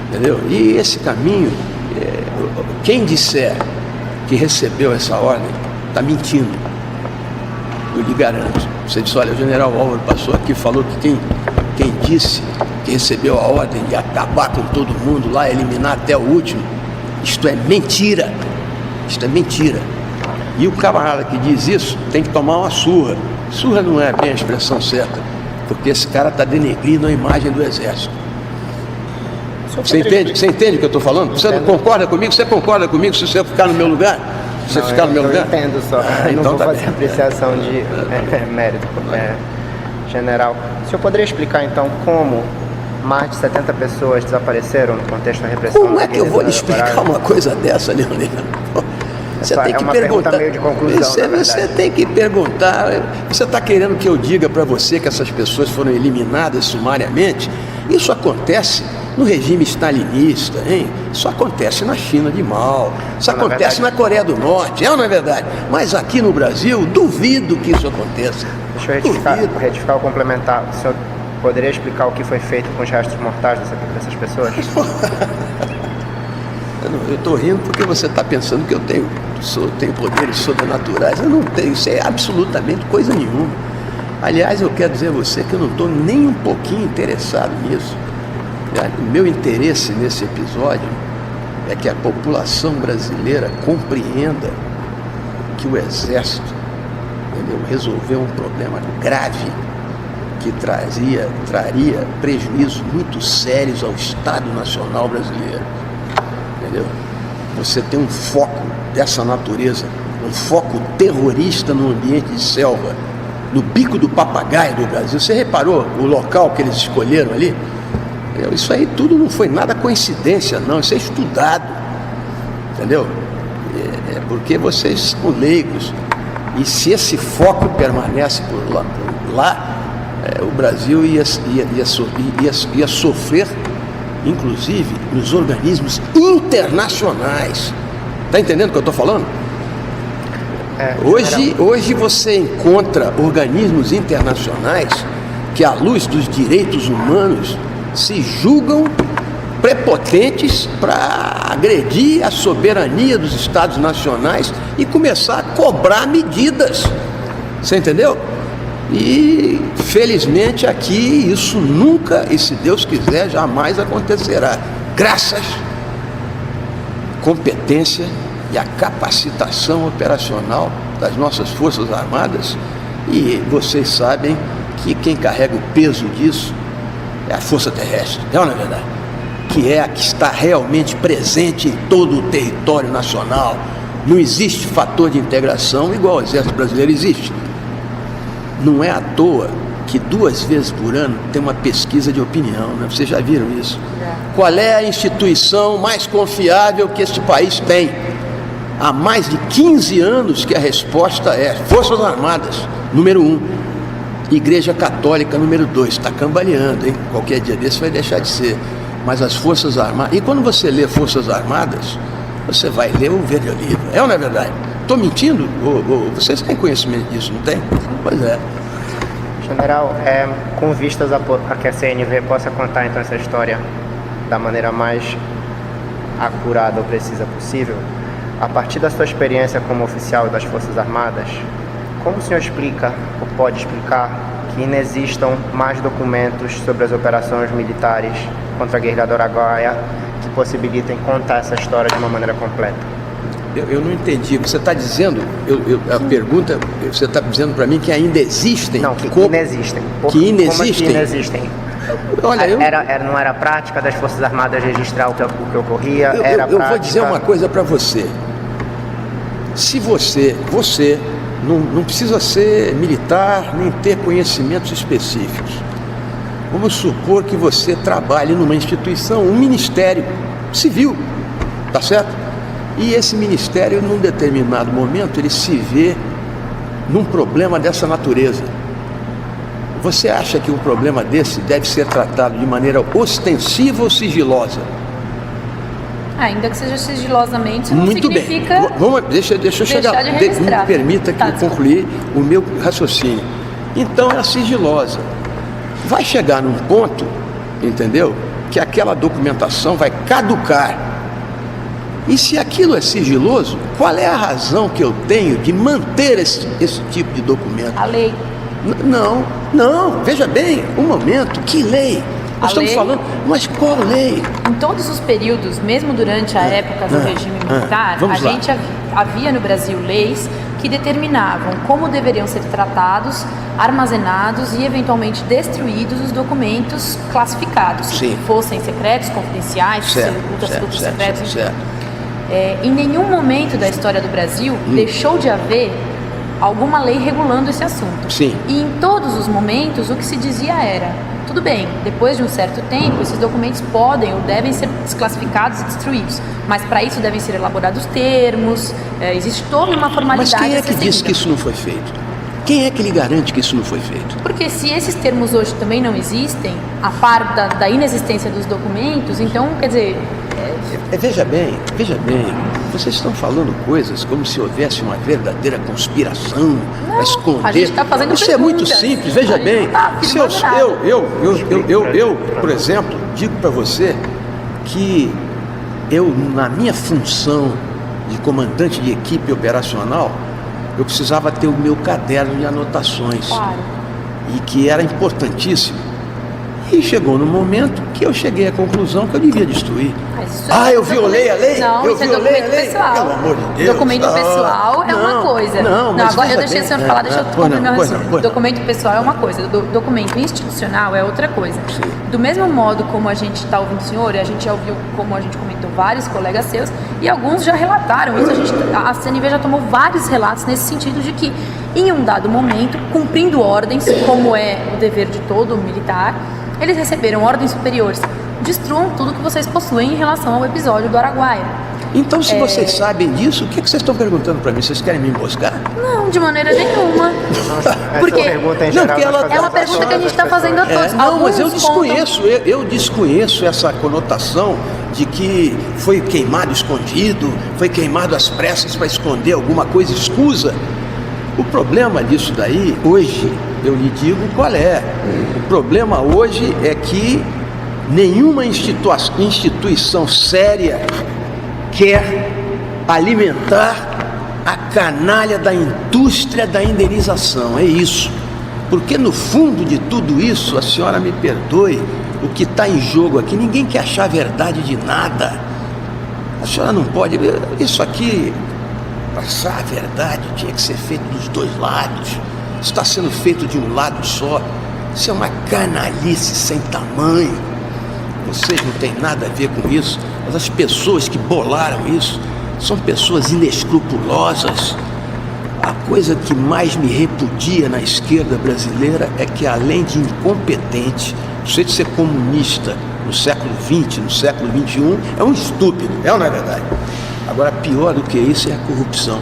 entendeu? E esse caminho, quem disser que recebeu essa ordem, está mentindo, eu lhe garanto. Você disse, olha, o general Álvaro passou aqui e falou que quem disse que recebeu a ordem de acabar com todo mundo lá, eliminar até o último, isto é mentira. Isto é mentira. E o camarada que diz isso tem que tomar uma surra. Surra não é bem a expressão certa, porque esse cara está denegrindo a imagem do Exército. Você entende o que eu estou falando? Você não concorda comigo? Você concorda comigo se você ficar no meu lugar? Eu entendo só. Então não vou fazer apreciação de mérito. General, o senhor poderia explicar então como mais de 70 pessoas desapareceram no contexto da repressão? Como é que eu vou lhe explicar uma coisa dessa, Leonardo? Você tem que perguntar. Meio de conclusão, você tem que perguntar. Você está querendo que eu diga para você que essas pessoas foram eliminadas sumariamente? Isso acontece no regime stalinista, hein? Isso acontece na China de Mao, isso acontece na Coreia do Norte, não é verdade? Mas aqui no Brasil, duvido que isso aconteça. Deixa eu retificar ou complementar. O senhor poderia explicar o que foi feito com os restos mortais dessas pessoas? Eu estou rindo porque você está pensando que eu tenho poderes sobrenaturais. Eu não tenho, isso é absolutamente coisa nenhuma. Aliás, eu quero dizer a você que eu não estou nem um pouquinho interessado nisso. O meu interesse nesse episódio é que a população brasileira compreenda que o Exército resolveu um problema grave que traria prejuízos muito sérios ao Estado Nacional brasileiro. Entendeu? Você tem um foco dessa natureza, um foco terrorista no ambiente de selva, no bico do papagaio do Brasil. Você reparou o local que eles escolheram ali? Isso aí tudo não foi nada coincidência, não. Isso é estudado, entendeu? É porque vocês são leigos. E se esse foco permanece por lá, o Brasil ia sofrer, inclusive, nos organismos internacionais. Está entendendo o que eu estou falando? Hoje você encontra organismos internacionais que, à luz dos direitos humanos, se julgam prepotentes para agredir a soberania dos Estados nacionais e começar a cobrar medidas. Você entendeu? E felizmente aqui isso nunca, e se Deus quiser, jamais acontecerá. Graças à competência e à capacitação operacional das nossas Forças Armadas. E vocês sabem que quem carrega o peso disso é a Força Terrestre, não é verdade? Que é a que está realmente presente em todo o território nacional. Não existe fator de integração igual ao Exército Brasileiro existe. Não é à toa que 2 vezes por ano tem uma pesquisa de opinião, né? Vocês já viram isso? Qual é a instituição mais confiável que este país tem? Há mais de 15 anos que a resposta é Forças Armadas, número 1. Igreja Católica, número 2. Está cambaleando, hein? Qualquer dia desse vai deixar de ser. Mas as Forças Armadas... E quando você lê Forças Armadas, você vai ler o Verde Oliva. É ou não é verdade? Estou mentindo? Vocês têm conhecimento disso, não tem? Pois é. General, com vistas a que a CNV possa contar então essa história da maneira mais acurada ou precisa possível, a partir da sua experiência como oficial das Forças Armadas, como o senhor explica, ou pode explicar, que inexistam mais documentos sobre as operações militares contra a guerrilha do Araguaia que possibilitem contar essa história de uma maneira completa? Eu não entendi. Você está dizendo, a pergunta, você está dizendo para mim que ainda existem? Não, que inexistem. Que inexistem? Como que inexistem? Olha, não era prática das Forças Armadas registrar o que ocorria? Eu vou dizer uma coisa para você. Se você não precisa ser militar nem ter conhecimentos específicos. Vamos supor que você trabalhe numa instituição, um ministério civil, tá certo? E esse ministério, num determinado momento, ele se vê num problema dessa natureza. Você acha que um problema desse deve ser tratado de maneira ostensiva ou sigilosa? Ainda que seja sigilosamente, não Muito significa... bem. Deixa eu chegar. Me permita que eu concluir o meu raciocínio. Então é a sigilosa. Vai chegar num ponto, entendeu? Que aquela documentação vai caducar. E se aquilo é sigiloso, qual é a razão que eu tenho de manter esse tipo de documento? A lei. Não, veja bem, um momento, que lei? Nós estamos falando, mas qual lei? Em todos os períodos, mesmo durante a época do regime militar, gente havia no Brasil leis que determinavam como deveriam ser tratados, armazenados e eventualmente destruídos os documentos classificados, Sim. que fossem secretos, confidenciais, Certo. secretos. Em nenhum momento da história do Brasil deixou de haver alguma lei regulando esse assunto. Sim. E em todos os momentos o que se dizia era: tudo bem, depois de um certo tempo, esses documentos podem ou devem ser desclassificados e destruídos, mas para isso devem ser elaborados termos, existe toda uma formalidade. Mas quem é que disse que isso não foi feito? Quem é que lhe garante que isso não foi feito? Porque se esses termos hoje também não existem, a par da inexistência dos documentos, então, quer dizer... Veja bem, vocês estão falando coisas como se houvesse uma verdadeira conspiração para esconder. A gente está fazendo Isso perguntas. É muito simples, veja bem. Eu, por exemplo, digo para você que eu, na minha função de comandante de equipe operacional, eu precisava ter o meu caderno de anotações. Claro. E que era importantíssimo. E chegou no momento que eu cheguei à conclusão que eu devia destruir. Eu violei a lei? Não, eu isso violei é documento a lei? pessoal. Pelo amor de Deus. Documento pessoal é uma coisa. Mas agora eu deixei o senhor falar, deixa eu concluir meu raciocínio. Documento pessoal é uma coisa, documento institucional é outra coisa. Sim. Do mesmo modo como a gente está ouvindo o senhor, e a gente já ouviu, como a gente comentou, vários colegas seus, e alguns já relataram isso, a CNV já tomou vários relatos nesse sentido de que, em um dado momento, cumprindo ordens, como é o dever de todo militar, eles receberam ordens superiores: destruam tudo que vocês possuem em relação ao episódio do Araguaia. Então, se vocês sabem disso, o que vocês estão perguntando para mim? Vocês querem me emboscar? Não, de maneira nenhuma. Porque é uma pergunta que a gente está fazendo a todos. Mas eu desconheço essa conotação de que foi queimado escondido, foi queimado às pressas para esconder alguma coisa escusa. O problema disso daí, hoje, eu lhe digo qual é. O problema hoje é que Nenhuma instituição séria quer alimentar a canalha da indústria da indenização. É isso. Porque no fundo de tudo isso, a senhora me perdoe, o que está em jogo aqui, ninguém quer achar a verdade de nada. A senhora não pode... Isso aqui, passar a verdade, tinha que ser feito dos dois lados. Está sendo feito de um lado só. Isso é uma canalice sem tamanho. Vocês não têm nada a ver com isso, mas as pessoas que bolaram isso são pessoas inescrupulosas. A coisa que mais me repudia na esquerda brasileira é que, além de incompetente, o sujeito de ser comunista no século XX, no século XXI, é um estúpido, é ou não é verdade? Agora, pior do que isso é a corrupção.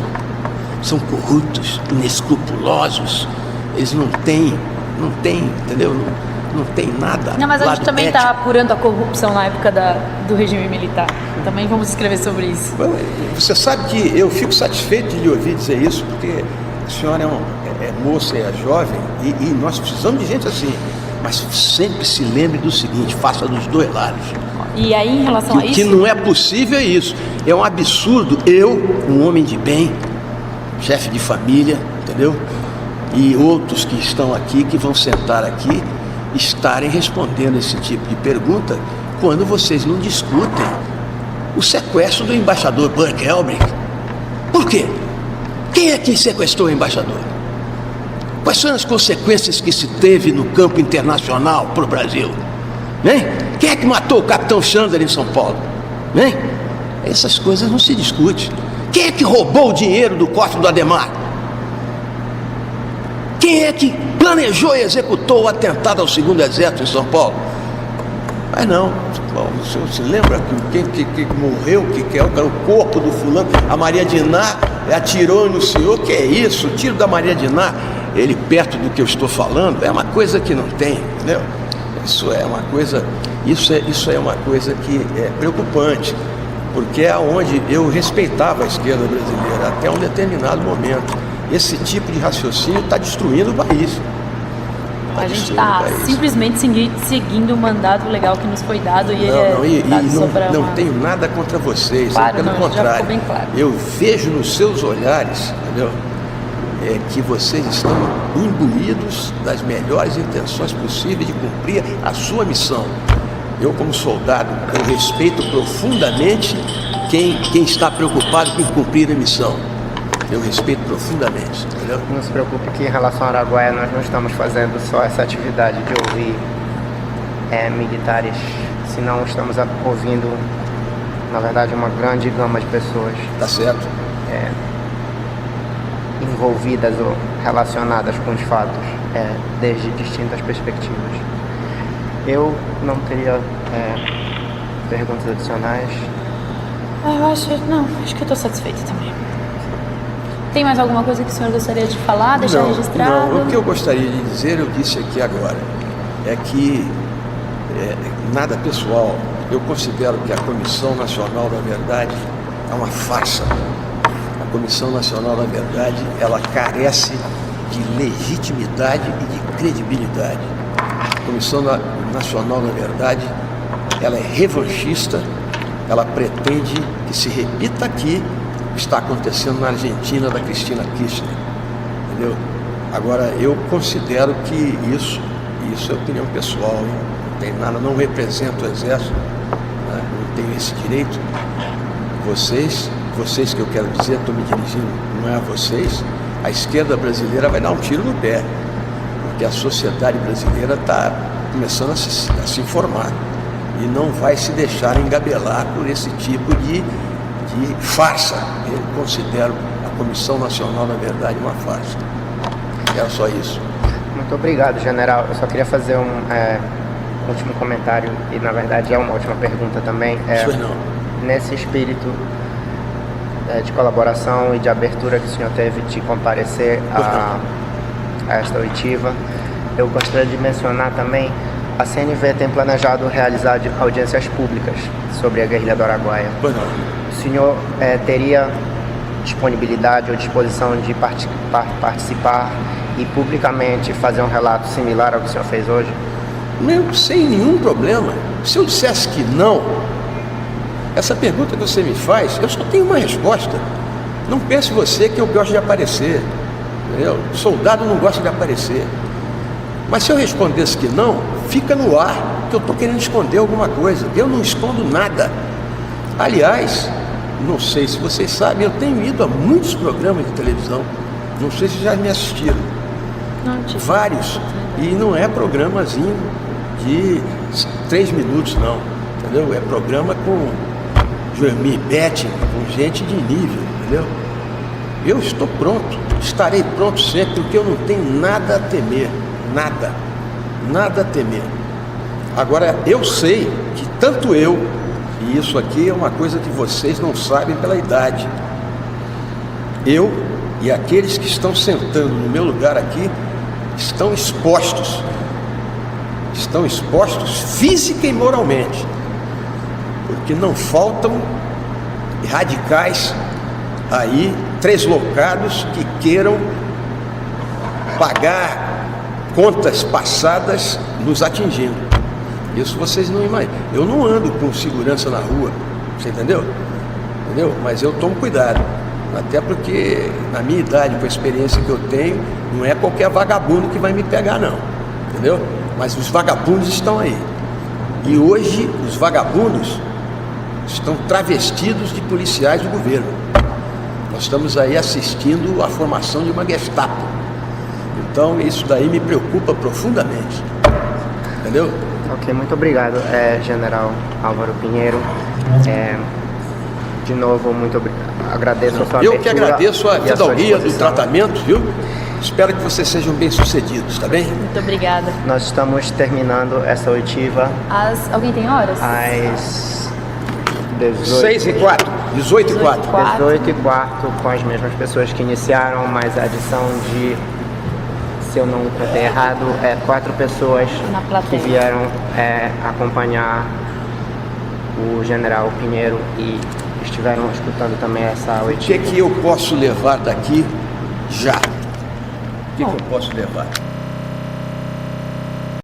São corruptos, inescrupulosos, eles não têm, entendeu? Não tem nada. Não, mas a gente também está apurando a corrupção na época do regime militar. Também vamos escrever sobre isso. Você sabe que eu fico satisfeito de lhe ouvir dizer isso, porque a senhora é moça e é jovem, e nós precisamos de gente assim. Mas sempre se lembre do seguinte: faça dos dois lados. E aí, em relação a isso... O que não é possível é isso. É um absurdo um homem de bem, chefe de família, entendeu? E outros que estão aqui, que vão sentar aqui, estarem respondendo esse tipo de pergunta quando vocês não discutem o sequestro do embaixador Burke Elbrick. Por quê? Quem é que sequestrou o embaixador? Quais são as consequências que se teve no campo internacional para o Brasil? Hein? Quem é que matou o capitão Chandler em São Paulo? Hein? Essas coisas não se discutem. Quem é que roubou o dinheiro do cofre do Ademar? Quem é que planejou e executou o atentado ao 2º Exército em São Paulo? Mas não, o senhor se lembra que morreu, que é o corpo do fulano, a Maria Diná atirou no senhor? Que é isso? O tiro da Maria Diná, ele perto do que eu estou falando, é uma coisa que não tem, entendeu? Isso é uma coisa que é preocupante, porque é onde eu respeitava a esquerda brasileira até um determinado momento. Esse tipo de raciocínio está destruindo o país. A gente está simplesmente seguindo o mandato legal que nos foi dado e não tenho nada contra vocês, claro, pelo contrário. Já ficou bem claro. Eu vejo nos seus olhares, entendeu? Que vocês estão imbuídos das melhores intenções possíveis de cumprir a sua missão. Eu, como soldado, eu respeito profundamente quem está preocupado com cumprir a missão. Eu respeito profundamente, entendeu? Não se preocupe que em relação ao Araguaia nós não estamos fazendo só essa atividade de ouvir militares, senão estamos ouvindo, na verdade, uma grande gama de pessoas. Tá certo. Envolvidas ou relacionadas com os fatos, desde distintas perspectivas. Eu não teria perguntas adicionais. Acho que eu estou satisfeita também. Tem mais alguma coisa que o senhor gostaria de falar, deixar registrado? Não, o que eu gostaria de dizer, eu disse aqui agora, é que nada pessoal. Eu considero que a Comissão Nacional da Verdade é uma farsa. A Comissão Nacional da Verdade, ela carece de legitimidade e de credibilidade. A Comissão Nacional da Verdade, ela é revanchista, ela pretende que se repita aqui o que está acontecendo na Argentina da Cristina Kirchner, entendeu? Agora, eu considero que isso é opinião pessoal, hein? Não tem nada, não represento o Exército, né? Não tenho esse direito. Vocês que eu quero dizer, estou me dirigindo, não é a vocês, a esquerda brasileira vai dar um tiro no pé, porque a sociedade brasileira está começando a se formar e não vai se deixar engabelar por esse tipo de farsa. Eu considero a Comissão Nacional da Verdade uma farsa. É só isso. Muito obrigado, general. Eu só queria fazer um último comentário e, na verdade, é uma última pergunta também. Nesse espírito de colaboração e de abertura que o senhor teve de comparecer a esta oitiva, eu gostaria de mencionar também: a CNV tem planejado realizar audiências públicas sobre a guerrilha do Araguaia. O senhor teria disponibilidade ou disposição de participar e publicamente fazer um relato similar ao que o senhor fez hoje? Sem nenhum problema. Se eu dissesse que não, essa pergunta que você me faz, eu só tenho uma resposta. Não pense você que eu gosto de aparecer, entendeu? Soldado não gosta de aparecer. Mas se eu respondesse que não, fica no ar que eu estou querendo esconder alguma coisa. Eu não escondo nada. Aliás, não sei se vocês sabem, eu tenho ido a muitos programas de televisão. Não sei se já me assistiram. Vários. E não é programazinho de 3 minutos, não. Entendeu? É programa com Joelmir Betting, com gente de nível, entendeu? Eu estou pronto, estarei pronto sempre, porque eu não tenho nada a temer. Nada. Nada a temer. Agora, eu sei que tanto eu, e isso aqui é uma coisa que vocês não sabem pela idade, eu e aqueles que estão sentando no meu lugar aqui estão expostos física e moralmente, porque não faltam radicais aí, treslocados, que queiram pagar contas passadas nos atingindo. Isso vocês não imaginam. Eu não ando com segurança na rua, você entendeu? Mas eu tomo cuidado, até porque na minha idade, com a experiência que eu tenho, não é qualquer vagabundo que vai me pegar, não, entendeu? Mas os vagabundos estão aí. E hoje os vagabundos estão travestidos de policiais do governo. Nós estamos aí assistindo à formação de uma Gestapo. Então isso daí me preocupa profundamente, entendeu? Ok, muito obrigado, General Álvaro Pinheiro. De novo, muito obrigado. Agradeço a sua Eu que agradeço a vida do disposição. tratamento, viu? Espero que vocês sejam bem-sucedidos, tá bem? Muito obrigada. Nós estamos terminando essa oitiva Alguém tem horas? às 18 6h04, 18h04. 18h15, com as mesmas pessoas que iniciaram, mas a adição de, se eu não contei errado, 4 pessoas Na que plateia. vieram acompanhar o General Pinheiro e estiveram escutando também essa O oitiva. que eu posso levar daqui já? O que eu posso levar?